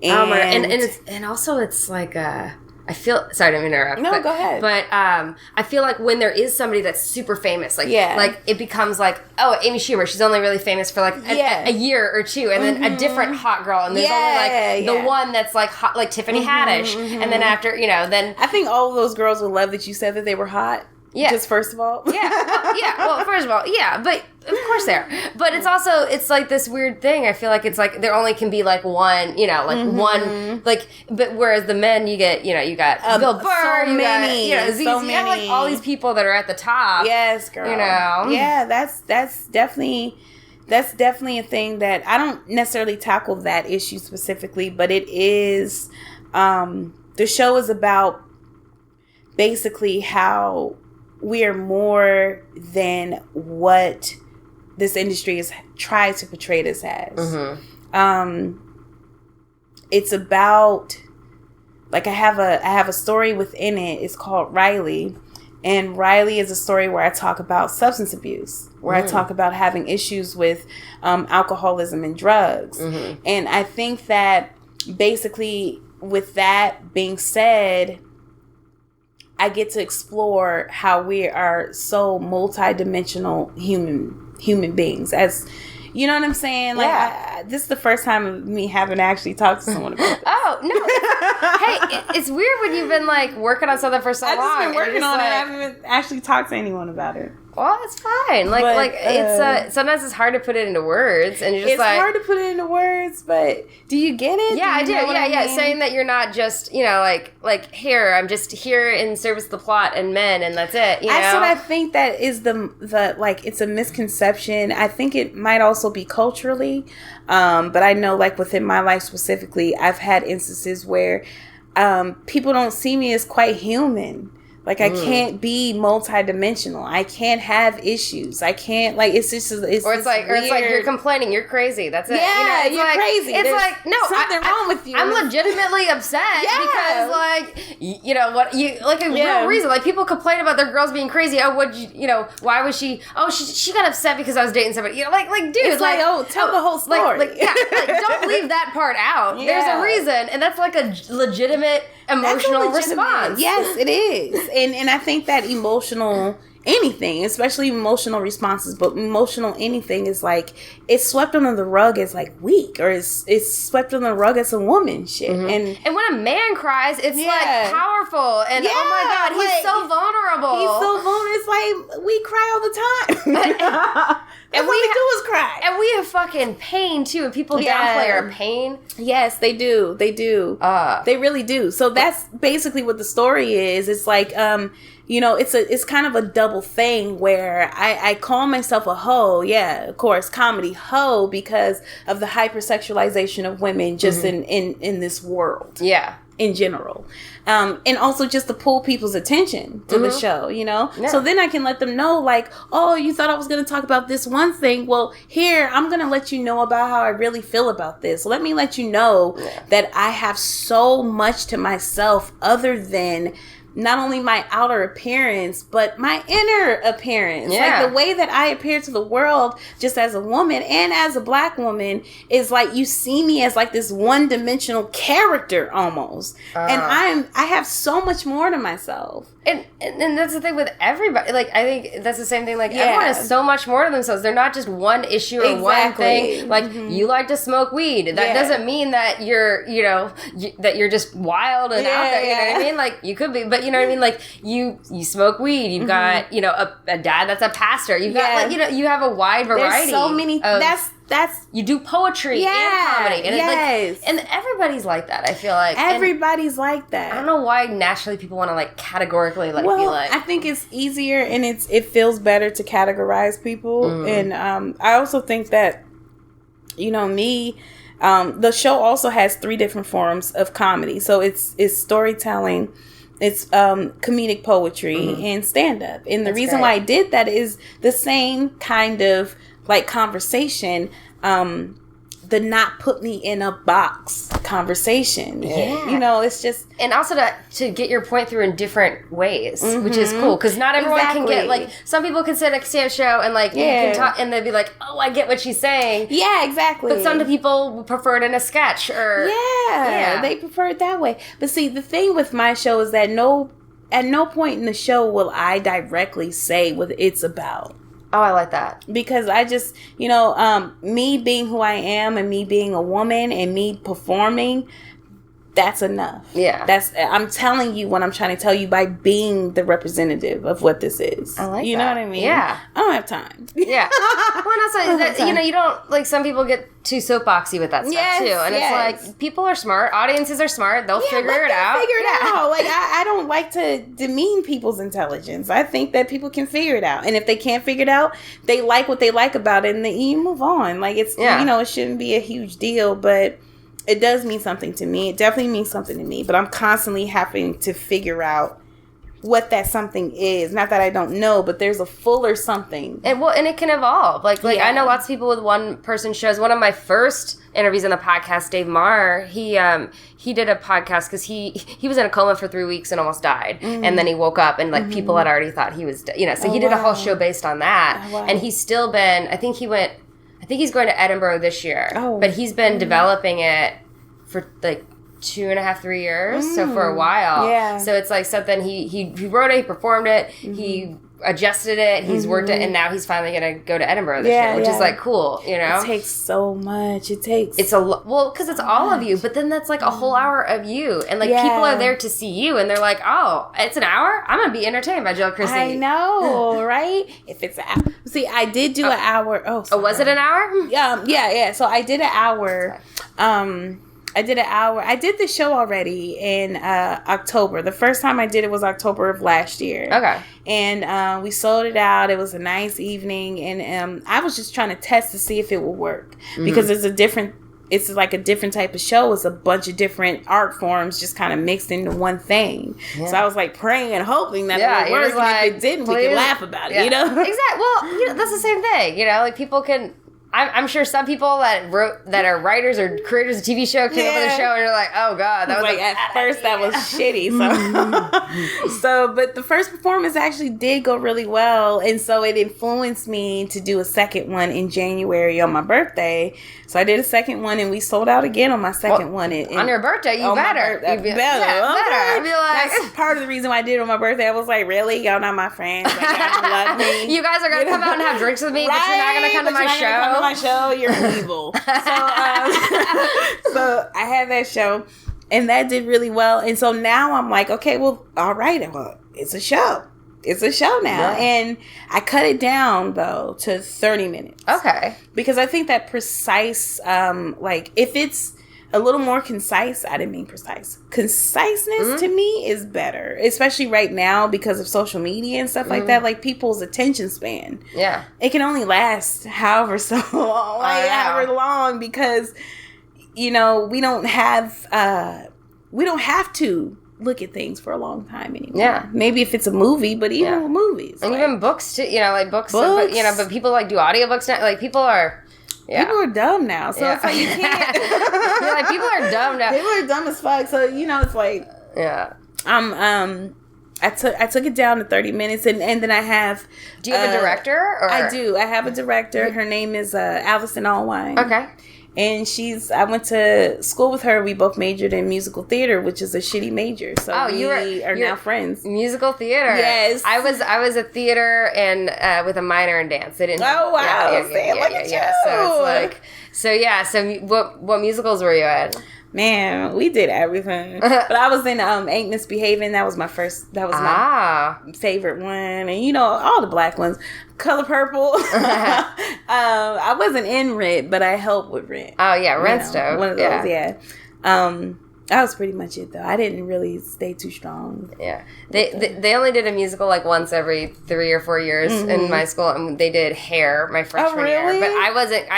And also it's like I feel, sorry to interrupt. No, go ahead. But I feel like when there is somebody that's super famous, like it becomes like, oh, Amy Schumer, she's only really famous for like a year or two, and then a different hot girl, and there's only like the one that's like hot, like Tiffany Haddish, and then after, then I think all of those girls would love that you said that they were hot. Yeah. Just first of all. Well, first of all, but of course they are. But it's also, it's like this weird thing. I feel like it's like there only can be like one, one, like, but whereas the men you get, you got Bill Burr, so many, you have like all these people that are at the top. Yes, girl. Yeah, that's definitely a thing that I don't necessarily tackle that issue specifically, but it is, the show is about basically how we are more than what this industry has tried to portray us as. Mm-hmm. It's about, like, I have a story within it. It's called Riley, and Riley is a story where I talk about substance abuse, where I talk about having issues with alcoholism and drugs, and I think that basically, with that being said, I get to explore how we are so multidimensional human beings. As you know what I'm saying? Like, this is the first time of me having actually talked to someone about this. Oh, no. Hey, it's weird when you've been like working on something for so long. I've just been working on it. I haven't even actually talked to anyone about it. Well, it's fine. It's sometimes it's hard to put it into words, and you're just it's hard to put it into words. But do you get it? Yeah, I do. Yeah. Saying that you're not just like here. I'm just here in service of the plot and men, and that's it. That's what I think. That is the like. It's a misconception. I think it might also be culturally, but I know like within my life specifically, I've had instances where people don't see me as quite human. Like, I can't be multidimensional. I can't have issues. I can't, like, it's just, it's like you're complaining. You're crazy. That's it. Yeah, you're like, crazy. It's There's like, no, something wrong with you. I'm legitimately upset because, like, a real reason. Like, people complain about their girls being crazy. Oh, why was she? Oh, she got upset because I was dating somebody. Dude, it's like, tell the whole story. Don't leave that part out. Yeah. There's a reason, and that's like a legitimate emotional response. Yes, it is. And I think that emotional anything, especially emotional responses, but emotional anything is like, it's swept under the rug as like weak, or it's swept under the rug as a woman shit. And when a man cries, it's like powerful, and oh my god, he's so vulnerable. It's like, we cry all the time. And we do is cry. And we have fucking pain too, and people downplay our pain. Yes, they do. They really do. So that's basically what the story is. It's like, it's kind of a double thing where I call myself a hoe. Yeah, of course, comedy hoe, because of the hypersexualization of women just in this world. Yeah. In general. And also just to pull people's attention to the show, Yeah. So then I can let them know, like, oh, you thought I was going to talk about this one thing. Well, here, I'm going to let you know about how I really feel about this. Let me let you know that I have so much to myself other than not only my outer appearance, but my inner appearance. Yeah. Like the way that I appear to the world just as a woman and as a black woman is like, you see me as like this one-dimensional character almost. And I have so much more to myself. And that's the thing with everybody. Like, I think that's the same thing. Like, everyone has so much more to themselves. They're not just one issue or one thing. Like, you like to smoke weed. That doesn't mean that you're, that you're just wild and out there. You know what I mean? Like, you could be, but you know what I mean? Like, you smoke weed. You've got, a dad that's a pastor. You've got, like, you have a wide variety. There's so many. That's you do poetry and comedy, and and everybody's like that. I feel like everybody's like that. I don't know why naturally people want to like categorically like be like. I think it's easier and it feels better to categorize people, and I also think that me. The show also has 3 different forms of comedy, so it's storytelling. It's comedic poetry and stand-up. And the reason why I did that is the same kind of like conversation, the not put me in a box conversation. Yeah. It's just... And also to get your point through in different ways, which is cool. Because not everyone can get, like, some people can sit next to a show and, like, you can talk, and they'd be like, oh, I get what she's saying. Yeah, exactly. But some people prefer it in a sketch or... Yeah, they prefer it that way. But see, the thing with my show is that at no point in the show will I directly say what it's about. Oh, I like that. Because I just, me being who I am and me being a woman and me performing, that's enough. Yeah. I'm telling you what I'm trying to tell you by being the representative of what this is. I like You know what I mean? Yeah. I don't have time. Yeah. Well, and also, you don't, like, some people get too soapboxy with that stuff, too. And it's like, people are smart. Audiences are smart. They'll figure it out. Figure it out. Like, I don't like to demean people's intelligence. I think that people can figure it out. And if they can't figure it out, they like what they like about it, and then you move on. Like, it's, it shouldn't be a huge deal, but... It does mean something to me. It definitely means something to me. But I'm constantly having to figure out what that something is. Not that I don't know, but there's a fuller something. And it can evolve. Like I know lots of people with one-person shows. One of my first interviews on the podcast, Dave Marr, he did a podcast because he was in a coma for 3 weeks and almost died. And then he woke up and like people had already thought he was, so he did a whole show based on that. Oh, wow. And he's still been, I think he's going to Edinburgh this year. Oh. But he's been developing it for like 2.5, 3 years. So for a while. Yeah. So it's like something he wrote it, he performed it, he adjusted it, he's worked it, and now he's finally going to go to Edinburgh this year, which is like cool, It takes so much. It's because it's all of you, but then that's like a whole hour of you, and like people are there to see you, and they're like, oh, it's an hour? I'm going to be entertained by Jil Chrissie. I know, right? If it's an hour. See, I did do an hour. Oh, was it an hour? Yeah. So I did an hour. I did an hour. I did the show already in October. The first time I did it was October of last year. Okay. And we sold it out. It was a nice evening. And I was just trying to test to see if it would work. Because it's like a different type of show. It's a bunch of different art forms just kind of mixed into one thing. Yeah. So I was like praying and hoping that it would work. And if it didn't, we could laugh about it, Exactly. Well, that's the same thing. Like people can... I'm sure some people that are writers or creators of TV show came up with a show and you're like, oh god, that was like at first that was shitty. So but the first performance actually did go really well, and so it influenced me to do a second one in January on my birthday. So I did a second one, and we sold out again on my second one. On your birthday, you better. Better. I'd be like, that's part of the reason why I did it on my birthday. I was like, really? Y'all not my friends? Like, y'all don't love me? You guys are going to come out and have drinks with me, but you're not going to come to my show? You're evil. So I had that show, and that did really well. And so now I'm like, okay, well, all right. Well, it's a show. It's a show now. Yeah. And I cut it down, though, to 30 minutes. Okay. Because I think that precise, like, if it's a little more concise. I didn't mean precise. Conciseness to me is better, especially right now because of social media and stuff like that. Like people's attention span. Yeah. It can only last however long because, you know, we don't have to look at things for a long time anymore. Yeah. Maybe if it's a movie, but even with movies. And even books too, you know, like books. But, you know, but people like do audiobooks now. Like people are... Yeah. People are dumb now, so it's like you can't. Like people are dumb now. People are dumb as fuck. So you know, it's like I took it down to 30 minutes, and then I have. Do you have a director? Or? I do. I have a director. Her name is Allison Allwine. Okay. And I went to school with her. We both majored in musical theater, which is a shitty major. So we are now friends. Musical theater. Yes. I was a theater and with a minor in dance. I didn't. Oh wow! Look at you. So what musicals were you in? Man, we did everything. But I was in Ain't Misbehaving. That was my first. That was my favorite one, and you know all the black ones. Color Purple. I wasn't in Rent, but I helped with Rent. Oh yeah, Rent's dope. One of those, yeah. That was pretty much it, though. I didn't really stay too strong. Yeah, they only did a musical like once every 3 or 4 years in my school, and they did Hair my freshman year. But I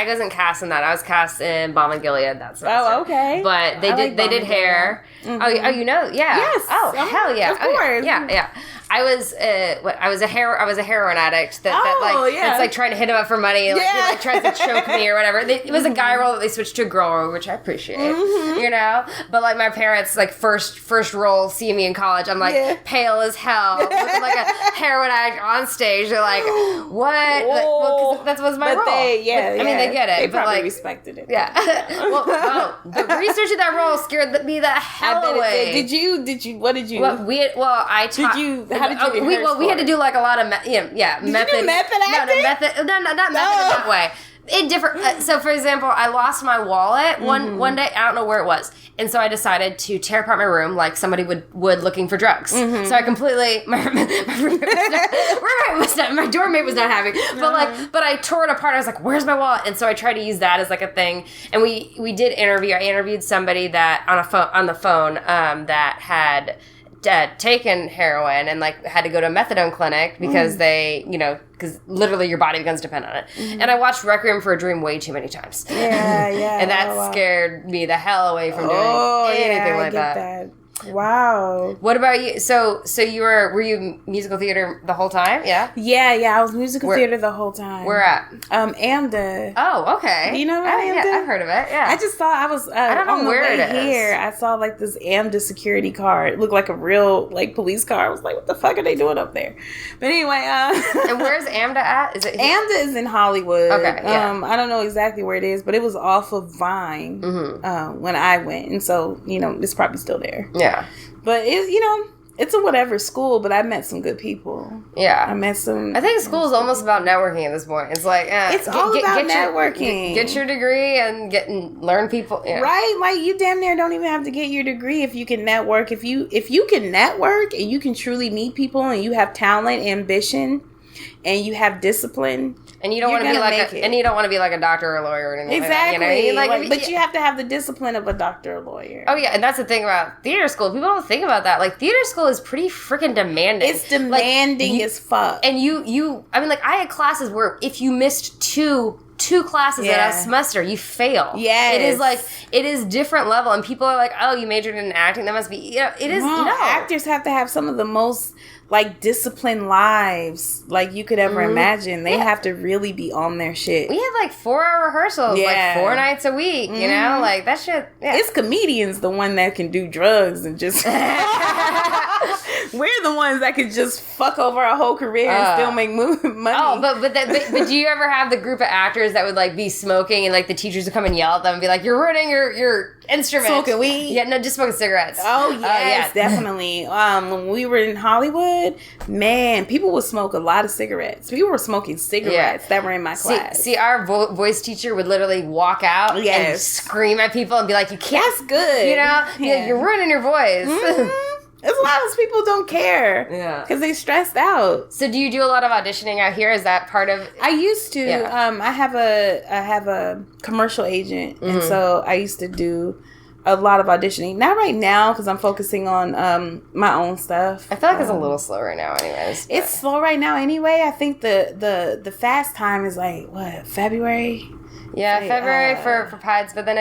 wasn't cast in that. I was cast in Balm and Gilead that semester. Oh, okay. But they did Hair. Mm-hmm. Oh, you know, yeah. Yes. Oh, hell yeah. Of course. Yeah. I was a heroin addict that's like trying to hit him up for money. Like, he like tries to choke me or whatever. It was a guy role that they switched to a girl role, which I appreciate. You know, but like my parents like first role see me in college. I'm like pale as hell, looking like a heroin addict on stage. They're like, what? Well, that was my role. I mean, they get it. They but probably like, respected it. Yeah. well, the research of that role scared me the hell away. Did you? What did you? I taught. Did you? How did you? We had to do like a lot of method. Did you do method acting? No, not method that way. It different. So, for example, I lost my wallet one day. I don't know where it was, and so I decided to tear apart my room like somebody would looking for drugs. So I completely my doormate was not happy, but I tore it apart. I was like, "Where's my wallet?" And so I tried to use that as like a thing. And we did interview. I interviewed somebody that on the phone that had taken heroin and like had to go to a methadone clinic because because literally your body becomes dependent on it. And I watched Requiem for a Dream way too many times. Yeah. And that scared me the hell away from doing anything like that. Wow. What about you? So were you musical theater the whole time? Yeah. Yeah. I was musical theater the whole time. Where at? AMDA. Oh, okay. Do you know about AMDA? Yeah, I've heard of it. Yeah. I just thought I was. I don't know where it is. Here, I saw like this AMDA security card. It looked like a real like police car. I was like, what the fuck are they doing up there? But anyway. And where's AMDA at? Is it here? AMDA is in Hollywood. Okay. Yeah. I don't know exactly where it is, but it was off of Vine when I went, and so it's probably still there. Yeah. But it's a whatever school, but I met some good people. Yeah. I met some... I think school is almost about networking at this point. It's like... it's all about networking. Get your degree and learn people. Yeah. Right? Like, you damn near don't even have to get your degree if you can network. If you can network and you can truly meet people and you have talent, ambition, and you have discipline... And you don't want to be like a doctor or a lawyer or anything. Exactly. Like that. But you have to have the discipline of a doctor or lawyer. Oh yeah, and that's the thing about theater school. People don't think about that. Like theater school is pretty freaking demanding. It's demanding as fuck. And I mean, like I had classes where if you missed two classes in a semester, you fail. Yeah. It is different level, and people are like, "Oh, you majored in acting? That must be." It is. No, actors have to have some of the most disciplined lives you could ever imagine. They have to really be on their shit. We had 4-hour rehearsals, 4 nights a week. You know, that shit. Yeah. It's comedians the one that can do drugs and just. We're the ones that could just fuck over our whole career and still make money. Oh, but do you ever have the group of actors that would be smoking and the teachers would come and yell at them and be like, "You're ruining your instrument"? Smoking weed? Yeah, no, just smoking cigarettes. Oh yes, definitely. When we were in Hollywood, man, people would smoke a lot of cigarettes. People were smoking cigarettes that were in my class. See, our voice teacher would literally walk out and scream at people and be like, "You can't." That's good. You're ruining your voice. There's a lot of people don't care. Yeah. Because they stressed out. So do you do a lot of auditioning out here? Is that part of... I used to. Yeah. I have a commercial agent. And so I used to do a lot of auditioning. Not right now because I'm focusing on my own stuff. I feel like it's a little slow right now anyways. It's slow right now anyway. I think the fast time is like, what, February? Yeah, like, February for Pieds, but then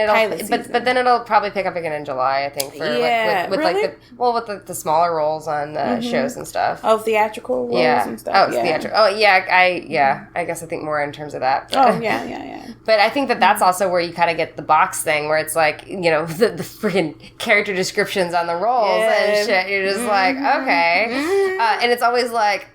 it'll probably pick up again in July, I think. For with really? with the smaller roles on shows and stuff. Oh, theatrical roles and stuff. Oh, it's theatrical. Oh, yeah. I guess I think more in terms of that. But, oh, yeah. But I think that's also where you kind of get the box thing, where it's like, you know, the freaking character descriptions on the roles and shit. You're just like, okay, and it's always like,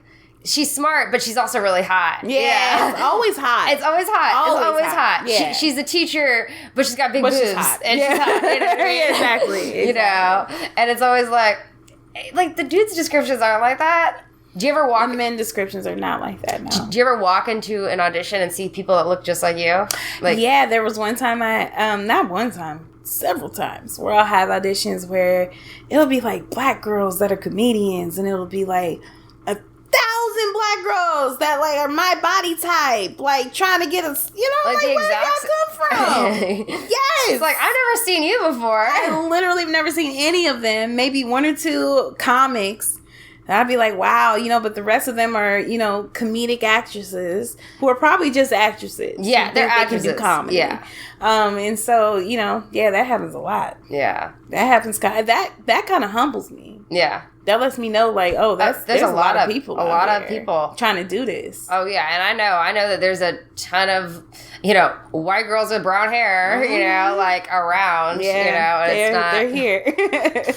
she's smart, but she's also really hot. Yeah. It's always hot. It's always hot. Yeah. She's a teacher, but she's got big boobs. She's hot. And she's hot. You know what I mean? Exactly. You know? And it's always like the dudes' descriptions aren't like that. Do you ever walk... The men descriptions are not like that, no. Do you ever walk into an audition and see people that look just like you? Like, yeah, there was one time not one time, several times, where I'll have auditions where it'll be like black girls that are comedians, and it'll be like 1,000 black girls that like are my body type, like trying to get us, you know, like where did y'all come from? Yes, it's like I've never seen you before. I literally have never seen any of them. Maybe one or two comics. And I'd be like, wow, you know, but the rest of them are, you know, comedic actresses who are probably just actresses. Yeah, they're actresses. They can do comedy. Yeah. And so, you know, yeah, that happens a lot. Yeah. That happens. That kind of humbles me. Yeah. That lets me know, like, oh, there's a lot of people. A lot of people trying to do this. Oh, yeah. And I know that there's a ton of, you know, white girls with brown hair, you know, like around, you know, and they're here.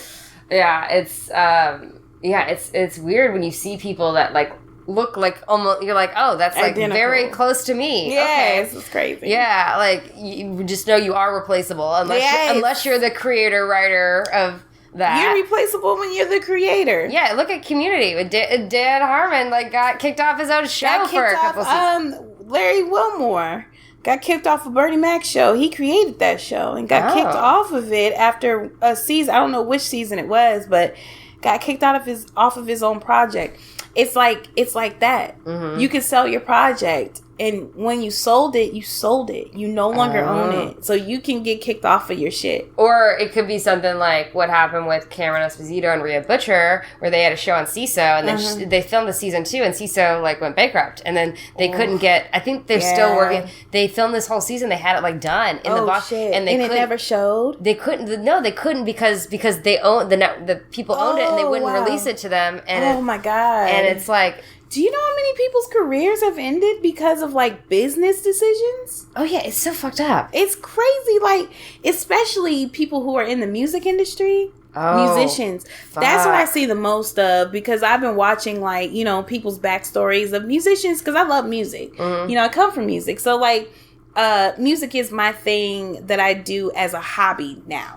Yeah, it's weird when you see people that like look like almost, you're like, oh, that's like identical. Very close to me. Yes, okay. It's crazy. Yeah, like you just know you are replaceable unless you're the creator writer of that. You're replaceable when you're the creator. Yeah, look at Community with Dan Harmon, like got kicked off his own show for a couple seasons. Larry Wilmore got kicked off of Bernie Mac's show. He created that show and got kicked off of it after a season. I don't know which season it was, but got kicked off of his own project. It's like that. Mm-hmm. You can sell your project, and when you sold it, you no longer own it, so you can get kicked off of your shit. Or it could be something like what happened with Cameron Esposito and Rhea Butcher, where they had a show on CISO, and then they filmed the season 2, and CISO like went bankrupt, and then they couldn't get. I think they're still working. They filmed this whole season. They had it like done in the box, shit. and it never showed. They couldn't. No, they couldn't because they owned the people owned it, and they wouldn't release it to them. And my god! And it's like, do you know how many people's careers have ended because of like business decisions? Oh yeah, it's so fucked up. It's crazy, like especially people who are in the music industry. Musicians. Fuck. That's what I see the most of, because I've been watching like, you know, people's backstories of musicians, because I love music. You know, I come from music, so like music is my thing that I do as a hobby now.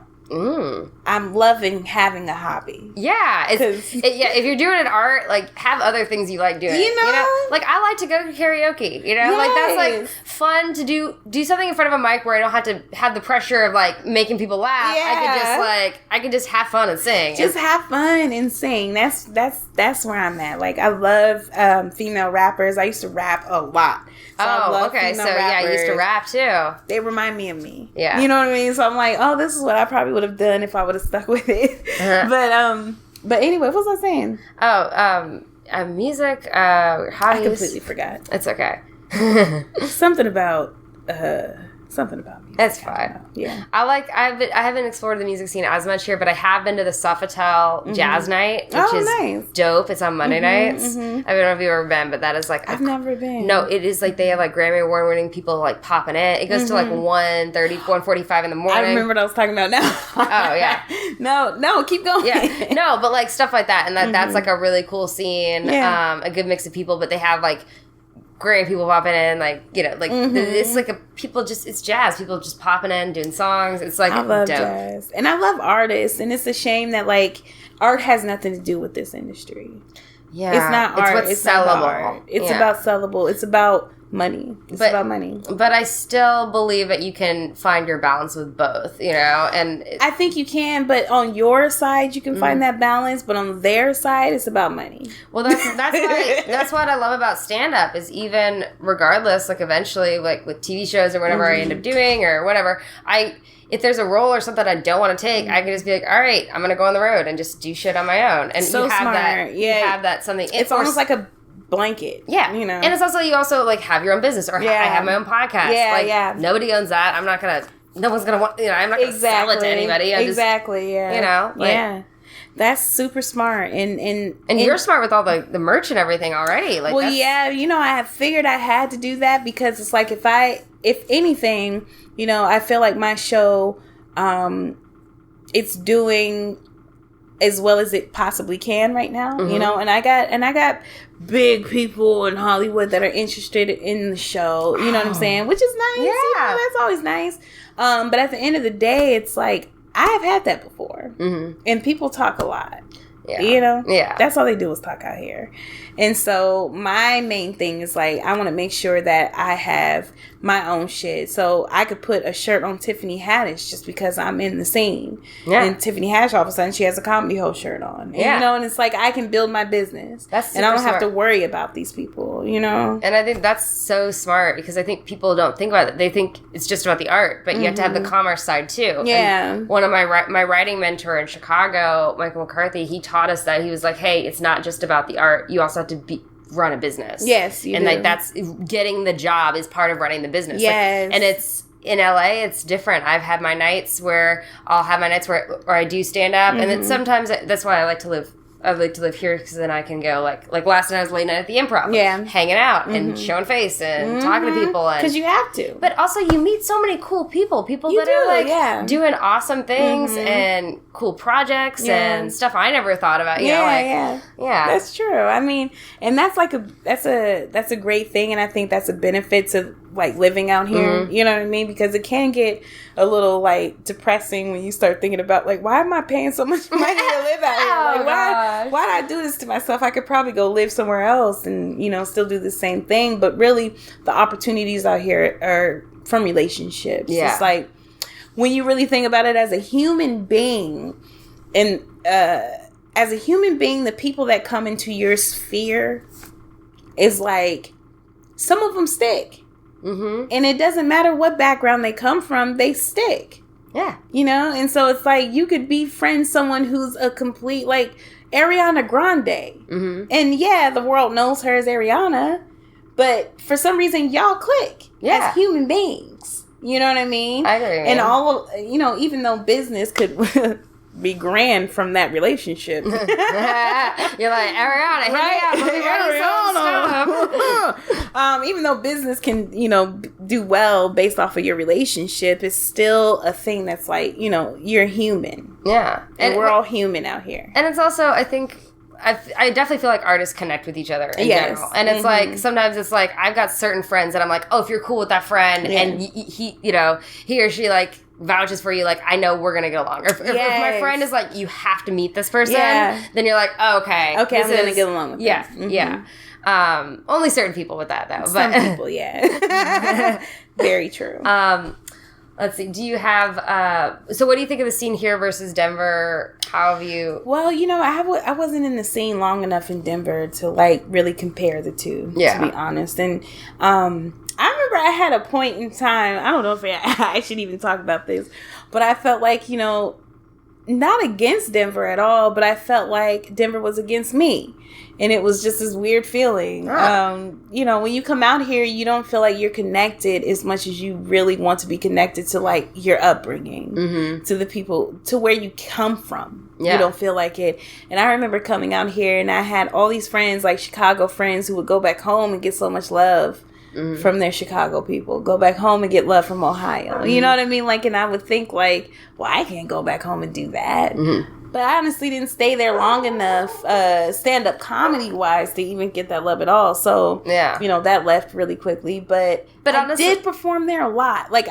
I'm loving having a hobby. Yeah, if you're doing an art, like have other things you like doing. You know? Like I like to go to karaoke. You know, like that's like fun to do something in front of a mic where I don't have to have the pressure of like making people laugh. Yeah. I could just have fun and sing. Just have fun and sing. That's where I'm at. Like I love female rappers. I used to rap a lot. So okay. So rappers. Yeah, I used to rap too. They remind me of me. Yeah. You know what I mean? So I'm like, oh, this is what I probably would have done if I would have stuck with it. But anyway, what was I saying? Music, hobbies. I completely forgot. It's okay. Something about music. It's fine. Yeah. I haven't explored the music scene as much here, but I have been to the Sofitel Jazz Night, which is nice. Dope. It's on Monday nights. I don't know if you've ever been, but that is like I've never been. No, it is like they have like Grammy Award winning people like popping in. It goes to like 1:30, 1:45 in the morning. I remember what I was talking about now. Oh yeah. No, keep going. Yeah. No, but like stuff like that, and that's like a really cool scene. Yeah. A good mix of people, but they have like great people popping in, like, you know, like it's like it's jazz, people just popping in doing songs. It's like I love dope. Jazz, and I love artists, and it's a shame that like art has nothing to do with this industry. Yeah, it's not art. It's sellable. Not art. It's about sellable. It's about money. It's about money. But I still believe that you can find your balance with both, you know? And I think you can, but on your side, you can find that balance. But on their side, it's about money. Well, that's what I love about stand-up is even regardless, like eventually, like with TV shows or whatever I end up doing or whatever, if there's a role or something I don't want to take, I can just be like, all right, I'm going to go on the road and just do shit on my own. And so you have smart. that. Yeah. You have that something. It's almost like a blanket. Yeah. You know. And it's also, you also like have your own business or I have my own podcast. Yeah, like, nobody owns that. I'm not going to, no one's going to want, I'm not going to sell it to anybody. Yeah. That's super smart. And you're smart with all the merch and everything already. Like, well, I have figured I had to do that because it's like if anything, I feel like my show, it's doing as well as it possibly can right now, and I got big people in Hollywood that are interested in the show, you know what I'm saying? Which is nice. Yeah. That's always nice. But at the end of the day, it's like, I've had that before. And people talk a lot. Yeah. Yeah. That's all they do is talk out here. And so my main thing is like, I want to make sure that I have my own shit. So I could put a shirt on Tiffany Haddish just because I'm in the scene. Yeah. And Tiffany Haddish, all of a sudden, she has a Comedy Hoe shirt on. And, and it's like, I can build my business. And I don't have to worry about these people, And I think that's so smart because I think people don't think about it. They think it's just about the art, but you have to have the commerce side too. Yeah. And one of my writing mentor in Chicago, Michael McCarthy, he taught us that. He was like, hey, it's not just about the art. You also have to run a business. Yes, you do. Like that's getting the job is part of running the business. Yes. Like, and it's in LA, it's different. I've had my nights where where I do stand up, and then sometimes that's why I like to live here because then I can go like last night I was late night at the Improv, hanging out and showing face and talking to people, because you have to. But also you meet so many cool people that are doing awesome things and cool projects and stuff I never thought about. Yeah. That's true. I mean, and that's like that's a great thing, and I think that's a benefit to like living out here. You know what I mean? Because it can get a little like depressing when you start thinking about like, why am I paying so much money to live out here? Like, why did I do this to myself? I could probably go live somewhere else and still do the same thing. But really, the opportunities out here are from relationships. Yeah. It's like when you really think about it as a human being, and the people that come into your sphere is like, some of them stick. And it doesn't matter what background they come from, they stick. Yeah. And so it's like you could befriend someone who's a complete, like, Ariana Grande. And the world knows her as Ariana, but for some reason y'all click as human beings. You know what I mean? I agree. And all of, even though business could be grand from that relationship. You're like, Ariana, Ariana. Even though business can, do well based off of your relationship, it's still a thing that's like, you're human. Yeah. And we're all human out here. And it's also, I think, I definitely feel like artists connect with each other in general. And it's like, sometimes it's like, I've got certain friends that I'm like, oh, if you're cool with that friend and he or she like vouches for you, like, I know we're gonna get along. Or if my friend is like, you have to meet this person, then you're like, oh, okay. Okay, I'm gonna get along with them. Yeah. Only certain people with that, though. Some people, very true. Let's see. Do you have... so what do you think of the scene here versus Denver? How have you... Well, I wasn't in the scene long enough in Denver to, like, really compare the two, to be honest. And I remember I had a point in time... I don't know if I should even talk about this, but I felt like, not against Denver at all, but I felt like Denver was against me. And it was just this weird feeling. When you come out here, you don't feel like you're connected as much as you really want to be connected to, like, your upbringing, to the people, to where you come from. Yeah. You don't feel like it. And I remember coming out here and I had all these friends, like Chicago friends, who would go back home and get so much love from their Chicago people. Go back home and get love from Ohio. You know what I mean? Like, and I would think like, well, I can't go back home and do that. But I honestly didn't stay there long enough, stand-up comedy-wise, to even get that love at all. So, that left really quickly. But honestly, I did perform there a lot. Like,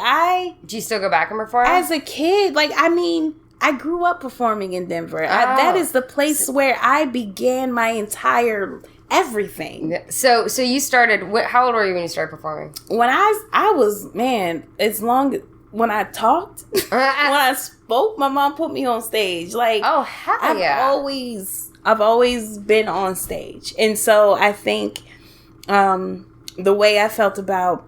do you still go back and perform? As a kid, like, I mean, I grew up performing in Denver. That is the place where I began my entire everything. So you started, how old were you when you started performing? When I was, man, when I talked, when I spoke, my mom put me on stage. Like, oh, hell yeah. I've always been on stage. And so I think the way I felt about,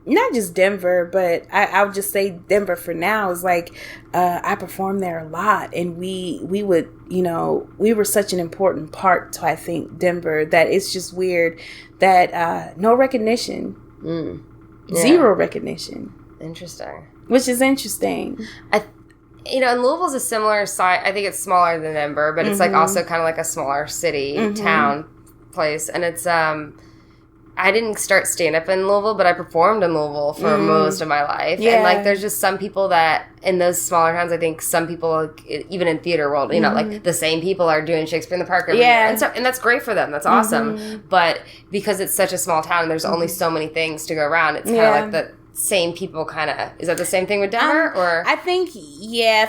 not just Denver, but I would just say Denver for now is like, I performed there a lot, and we would, we were such an important part to, I think, Denver, that it's just weird that no recognition, zero recognition. Interesting. Which is interesting. And Louisville's a similar size. I think it's smaller than Denver, but it's like also kind of like a smaller city, town, place, and it's I didn't start stand-up in Louisville, but I performed in Louisville for most of my life. Yeah. And, like, there's just some people that, in those smaller towns, I think some people, even in theater world, like, the same people are doing Shakespeare in the Park every year. And that's great for them. That's awesome. But because it's such a small town and there's only so many things to go around, it's kind of like the same people kind of... Is that the same thing with Denver, or...? I think,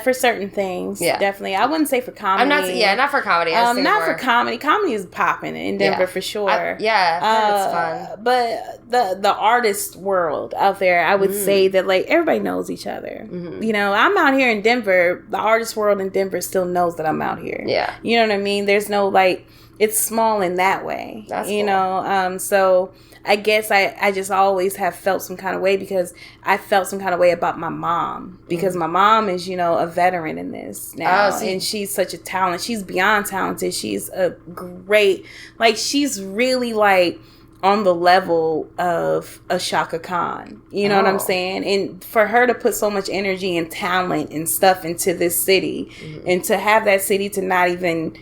for certain things, definitely. I wouldn't say for comedy. Not for comedy. Not for comedy. Comedy is popping in Denver for sure. It's fun. But the artist world out there, I would say that, like, everybody knows each other. I'm out here in Denver. The artist world in Denver still knows that I'm out here. Yeah. You know what I mean? There's no, like... It's small in that way. That's cool. So... I guess I just always have felt some kind of way, because I felt some kind of way about my mom, because my mom is, a veteran in this now, and she's such a talent. She's beyond talented. She's a great, like, she's really like on the level of a Shaka Khan. You know what I'm saying? And for her to put so much energy and talent and stuff into this city, and to have that city to not even...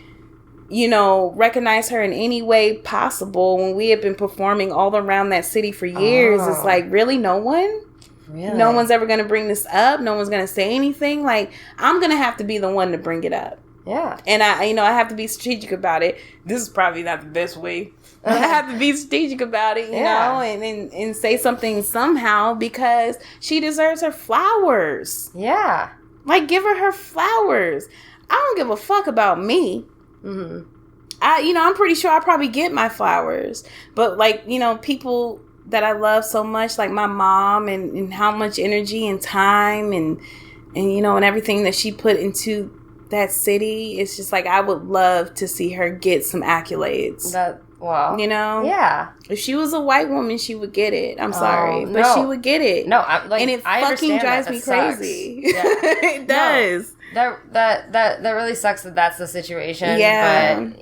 recognize her in any way possible when we have been performing all around that city for years. It's like, really? No one? Really? No one's ever going to bring this up? No one's going to say anything? Like, I'm going to have to be the one to bring it up. Yeah. And I have to be strategic about it. This is probably not the best way. I have to be strategic about it, you know, and say something somehow, because she deserves her flowers. Yeah. Like, give her flowers. I don't give a fuck about me. I'm pretty sure I probably get my flowers, but like, people that I love so much, like my mom, and how much energy and time and and everything that she put into that city, it's just like, I would love to see her get some accolades. Wow. Yeah. If she was a white woman, she would get it. I'm sorry, but she would get it. No, and it fucking drives me crazy. Yeah. It does. That really sucks that that's the situation. Yeah. But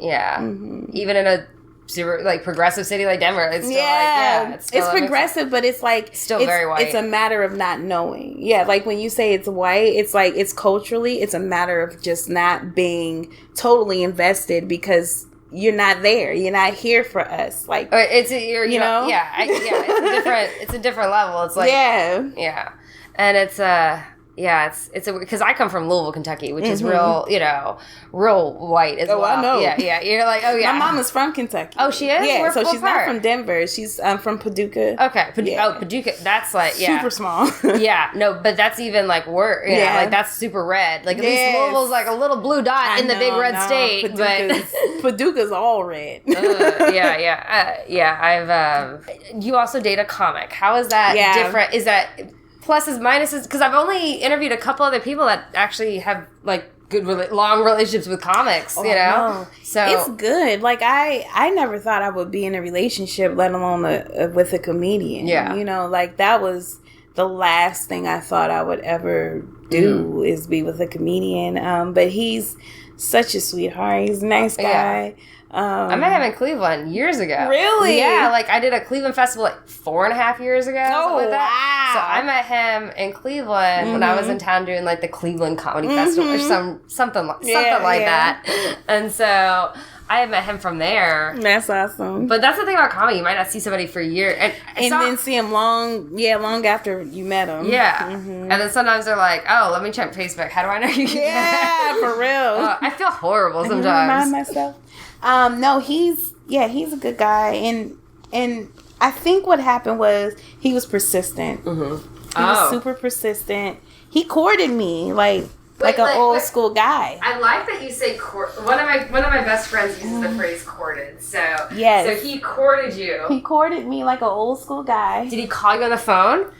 even in a super like progressive city like Denver, it's still it's progressive, but it's like still very white. It's a matter of not knowing. Yeah, like when you say it's white, it's like it's culturally, it's a matter of just not being totally invested, because you're not there. You're not here for us. Like it's it's a different level. It's like and it's it's because I come from Louisville, Kentucky, which is real white as well. I know. Yeah. You're like, oh yeah. My mom is from Kentucky. Oh, she is? Yeah, so she's not from Denver. She's from Paducah. Okay. Paducah. That's like, super small. Yeah. No, but that's even like worse. Like that's super red. Like at least Louisville's like a little blue dot in the big red state. Paducah's all red. You also date a comic. How is that different? Is that pluses, minuses? Because I've only interviewed a couple other people that actually have like good long relationships with comics, no. So it's good. Like I never thought I would be in a relationship, let alone with a comedian. Like that was the last thing I thought I would ever do is be with a comedian. But he's such a sweetheart. He's a nice guy. I met him in Cleveland years ago. Really? Yeah, like I did a Cleveland festival like 4.5 years ago. Oh, like that. Wow. So I met him in Cleveland when I was in town doing like the Cleveland Comedy Festival or something like that. And so I met him from there. That's awesome. But that's the thing about comedy. You might not see somebody for years. And then see him long after you met him. Yeah. And then sometimes they're like, oh, let me check Facebook. How do I know you? Yeah, for real. I feel horrible sometimes. I remind myself. No, he's a good guy, and I think what happened was he was persistent. He was super persistent. He courted me, like like an old school guy. I like that you say court. One of my best friends uses the phrase courted. So yes. So he courted you. He courted me like an old school guy. Did he call you on the phone?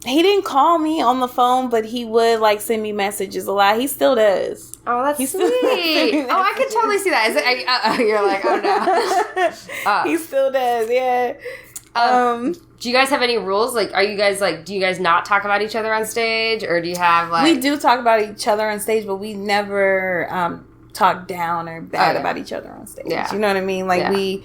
He didn't call me on the phone, but he would like send me messages a lot. He still does. Oh, that's sweet. Oh, I could totally see that. Is it, you're like, oh no. He still does. Yeah. Do you guys have any rules? Like, are you guys like? Do you guys not talk about each other on stage, or do you have like? We do talk about each other on stage, but we never talk down or bad about each other on stage. Yeah. You know what I mean? Like we're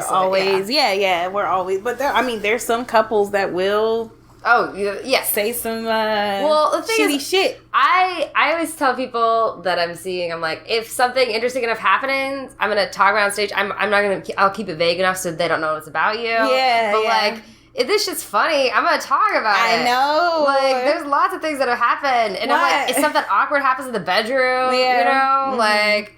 always, we're always. But there's some couples that will. Oh, yeah. Say some the thing shitty is, shit. I always tell people that I'm seeing, I'm like, if something interesting enough happens, I'm going to talk about on stage. I'm not going to, I'll keep it vague enough so they don't know it's about you. Yeah, but like, if this shit's funny, I'm going to talk about it. I know. Like, there's lots of things that have happened. And I'm like, if something awkward happens in the bedroom, you know, like...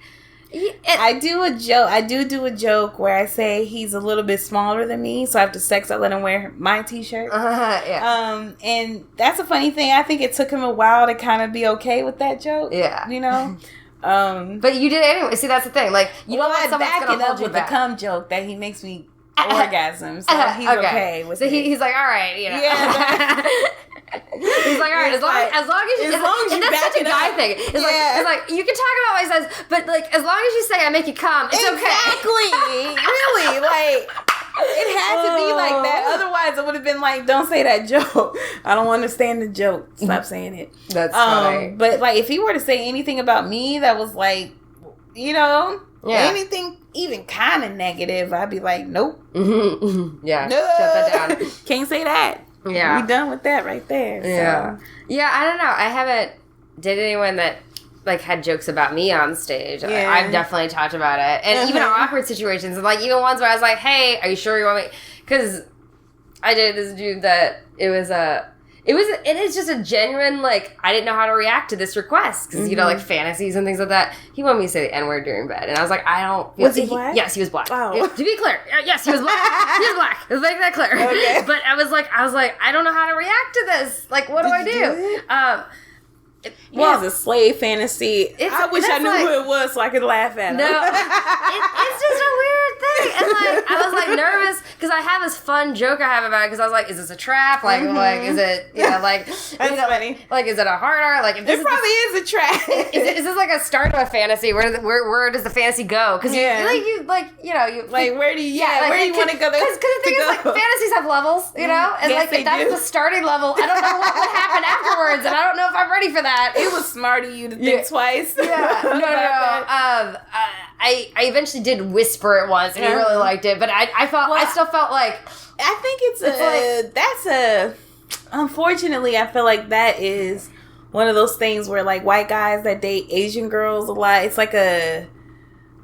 I do a joke. I do a joke where I say he's a little bit smaller than me, so I have to sex. I let him wear my t-shirt. And that's a funny thing. I think it took him a while to kind of be okay with that joke. Yeah, you know. But you did it anyway. See, that's the thing. Like, you don't want someone's gonna hold you with back. The cum joke that he makes me orgasm, so he's okay with it. So he's like, all right, you know. Yeah. He's like, all right, as long as you that's such a guy thing. It's like you can talk about what he says, but like as long as you say I make you come, it's okay. Exactly. Really, like it had to be like that. Otherwise, it would have been like, don't say that joke. I don't understand the joke. Stop saying it. That's funny. But like, if he were to say anything about me that was like, you know, anything even kind of negative, I'd be like, nope. Yeah, no. Shut that down. Can't say that. Yeah. We done with that right there. Yeah. So. Yeah, I don't know. I haven't dated anyone that like had jokes about me on stage. Yeah. I've definitely talked about it. And even awkward situations. And like even ones where I was like, hey, are you sure you want me? Because I dated this dude that and it's just a genuine, like, I didn't know how to react to this request. Because, you know, like, fantasies and things like that. He wanted me to say the N-word during bed. And I was like, I don't feel... Was he black? Yes, he was black. Oh. Yeah, to be clear, yes, he was black. He was black. Let's make that clear. Okay. But I was like, I don't know how to react to this. Like, what do I do? He has a slave fantasy. I wish I knew who it was so I could laugh at him. No, it's just a weird thing. And like, I was like nervous because I have this fun joke I have about it because I was like, is this a trap? Like, is it, you know, like, that's funny. Like, is it a hard R? Like, it probably is a trap. Is this like a start of a fantasy? Where does the fantasy go? Because where do you where do you want to go? Because the thing is, like, fantasies have levels, you know, and yes, like if that's the starting level, I don't know what would happen afterwards, and I don't know if I'm ready for that. It was smart of you to think twice. Yeah. No. I eventually did whisper it once, and he really liked it. But I still felt like I think unfortunately, I feel like that is one of those things where like white guys that date Asian girls a lot. It's like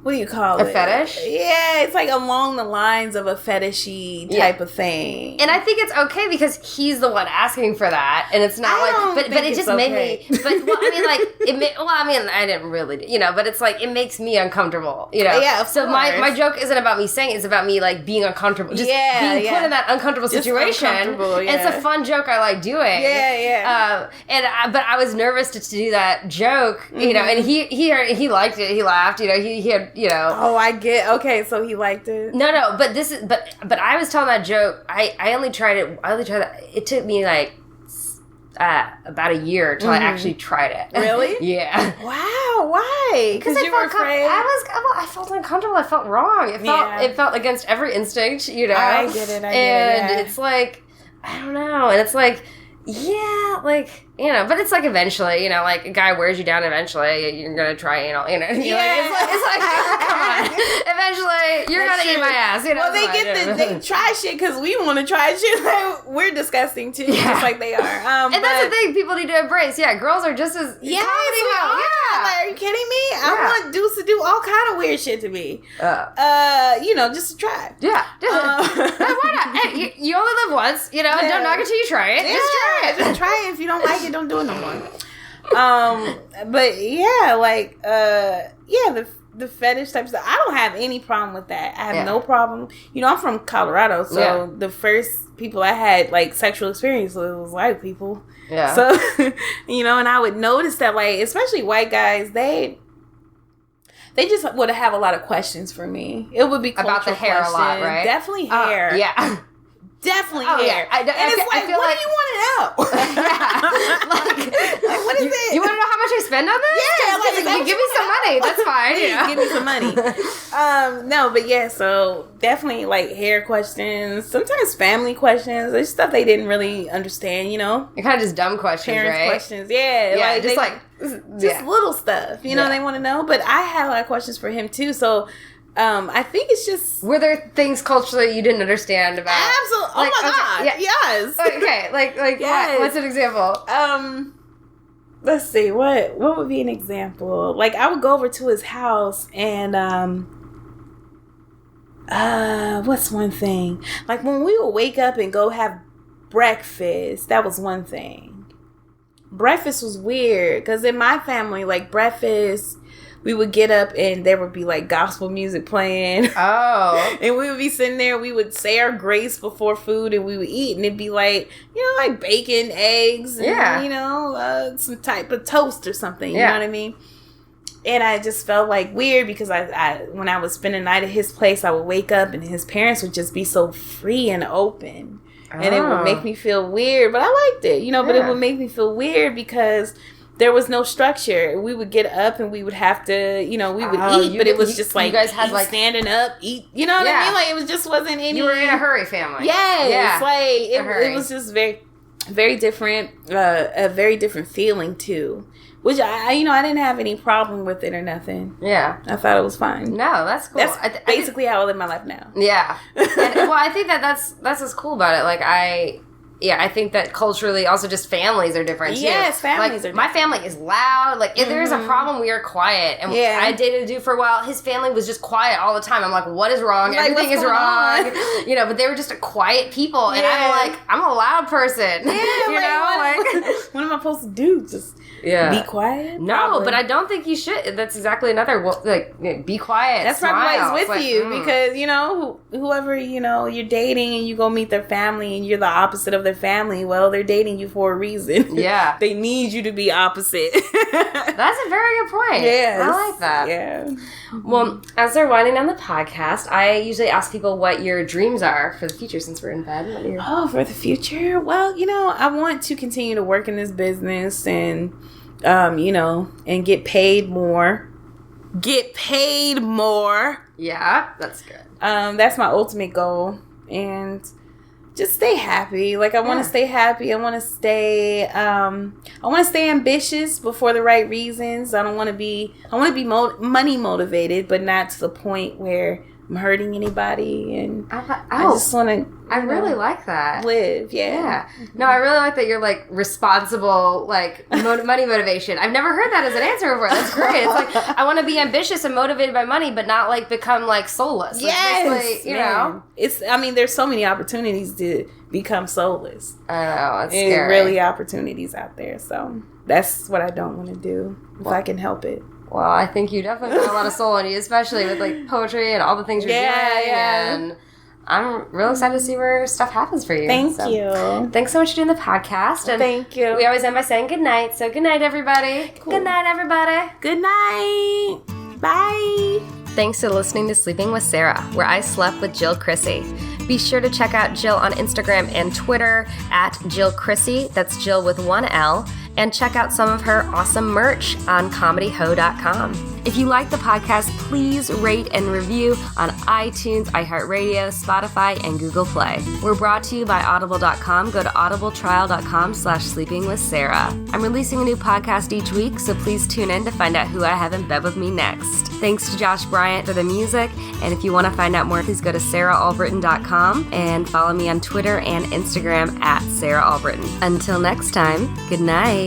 what do you call it? A fetish? Yeah, it's like along the lines of a fetishy type of thing. And I think it's okay because he's the one asking for that, and it's not but it just made me. But I didn't really, you know. But it's like it makes me uncomfortable, you know. Yeah. So my joke isn't about me saying it, it's about me like being uncomfortable, just being put in that uncomfortable situation. And it's a fun joke I like doing. Yeah. But I was nervous to do that joke, you know. And he liked it. He laughed, you know. He had. You know. Oh, I get. Okay, so he liked it. No, but this is. But I was telling that joke. I only tried it. It took me like about a year till I actually tried it. Really? Yeah. Wow. Why? Because you were afraid. I felt uncomfortable. I felt wrong. It felt against every instinct. You know. I get it. And it's like I don't know. And it's like. Yeah, like, you know, but it's like eventually, you know, like a guy wears you down eventually, you're gonna try anal, you know. Yeah. It's like, come on. Eventually, you're gonna eat my ass, you know. Well, they try shit because we want to try shit. Like, we're disgusting too, just like they are. And that's the thing people need to embrace. Yeah, girls are just as Like, are you kidding me? I want dudes to do all kind of weird shit to me. You know, just to try. Yeah. Why not? Hey, you only live once, you know, don't knock it till you try it. Yeah. Just try it. Just try it. If you don't like it, don't do it no more. But yeah, like, the fetish type stuff, I don't have any problem with that. I have no problem. You know, I'm from Colorado, so the first people I had like sexual experience with was white people. Yeah. So, you know, and I would notice that, like, especially white guys, they just would have a lot of questions for me. It would be about the hair questions. A lot, right? Definitely hair. Yeah. Definitely hair. Yeah. And it's like, what do you want to know? like, what is it? You want to know how much I spend on this? Yeah, like, you give me some money. That's fine. Please, give me some money. No, but yeah, so definitely like hair questions, sometimes family questions. There's stuff they didn't really understand, you know? They're kind of just dumb questions, parents right? questions, yeah. Like, just little stuff, you know, they want to know. But I had a lot of questions for him too, so I think it's just... Were there things culturally you didn't understand about? Absolutely. Like, oh my God. Yeah. Yes. Okay. Like yes. What's an example? Let's see. What would be an example? Like, I would go over to his house and, what's one thing? Like, when we would wake up and go have breakfast, that was one thing. Breakfast was weird because in my family, like, breakfast... We would get up and there would be like gospel music playing. Oh. And we would be sitting there. We would say our grace before food and we would eat. And it'd be like, you know, like bacon, eggs, and, you know, some type of toast or something. You know what I mean? And I just felt like weird because I when I would spend the night at his place, I would wake up and his parents would just be so free and open. And it would make me feel weird. But I liked it, you know, but it would make me feel weird because... There was no structure. We would get up and we would have to, you know, we would eat, but it was just like, you guys had like standing up, eat, you know what I mean? Like, it was just wasn't any. You were in a hurry family. Yes. Yeah. Like, it was just very, very different, a very different feeling too. Which I didn't have any problem with it or nothing. Yeah. I thought it was fine. No, that's cool. That's basically how I live my life now. Yeah. Well, I think that's what's cool about it. Like, I think that culturally, also just families are different, too. Yes, families are different. My family is loud. Like, if there's a problem, we are quiet. And I dated a dude for a while. His family was just quiet all the time. I'm like, what is wrong? Like, everything is wrong. You know, but they were just a quiet people. And I'm like, I'm a loud person. Yeah, you know? What am I supposed to do? Just be quiet? No, probably. But I don't think you should. That's exactly another, be quiet. That's probably why it's with you. Because, you know, whoever, you know, you're dating and you go meet their family and you're the opposite of their family, well, they're dating you for a reason. Yeah. They need you to be opposite. That's a very good point. Yeah. I like that. Yeah. Well, as they're winding down the podcast, I usually ask people what your dreams are for the future since we're in bed. For the future? Well, you know, I want to continue to work in this business and, you know, and get paid more. Get paid more. Yeah, that's good. That's my ultimate goal. And just stay happy. Like, I want to stay happy. I want to stay ambitious, but for the right reasons. I want to be money motivated, but not to the point where I'm hurting anybody. And I just want to. I really like that. Live, yeah. No, I really like that you're like responsible, like money motivation. I've never heard that as an answer before. That's great. It's like I want to be ambitious and motivated by money, but not like become like soulless. Yes, you know. There's so many opportunities to become soulless. I know, it's scary. Really opportunities out there. So that's what I don't want to do if I can help it. Well, I think you definitely got a lot of soul in you, especially with like poetry and all the things you're doing. Yeah. And I'm real excited to see where stuff happens for you. Thank you. Thanks so much for doing the podcast. And thank you. We always end by saying good night. So good night, everybody. Cool. Good night, everybody. Good night. Bye. Thanks for listening to Sleeping with Sarah, where I slept with Jil Chrissie. Be sure to check out Jill on Instagram and Twitter at Jil Chrissie. That's Jill with one L. And check out some of her awesome merch on comedyhoe.com. If you like the podcast, please rate and review on iTunes, iHeartRadio, Spotify, and Google Play. We're brought to you by Audible.com. Go to audibletrial.com/sleepingwithsarah. I'm releasing a new podcast each week, so please tune in to find out who I have in bed with me next. Thanks to Josh Bryant for the music, and if you want to find out more, please go to sarahalbritton.com and follow me on Twitter and Instagram at Sarah Albritton. Until next time, good night.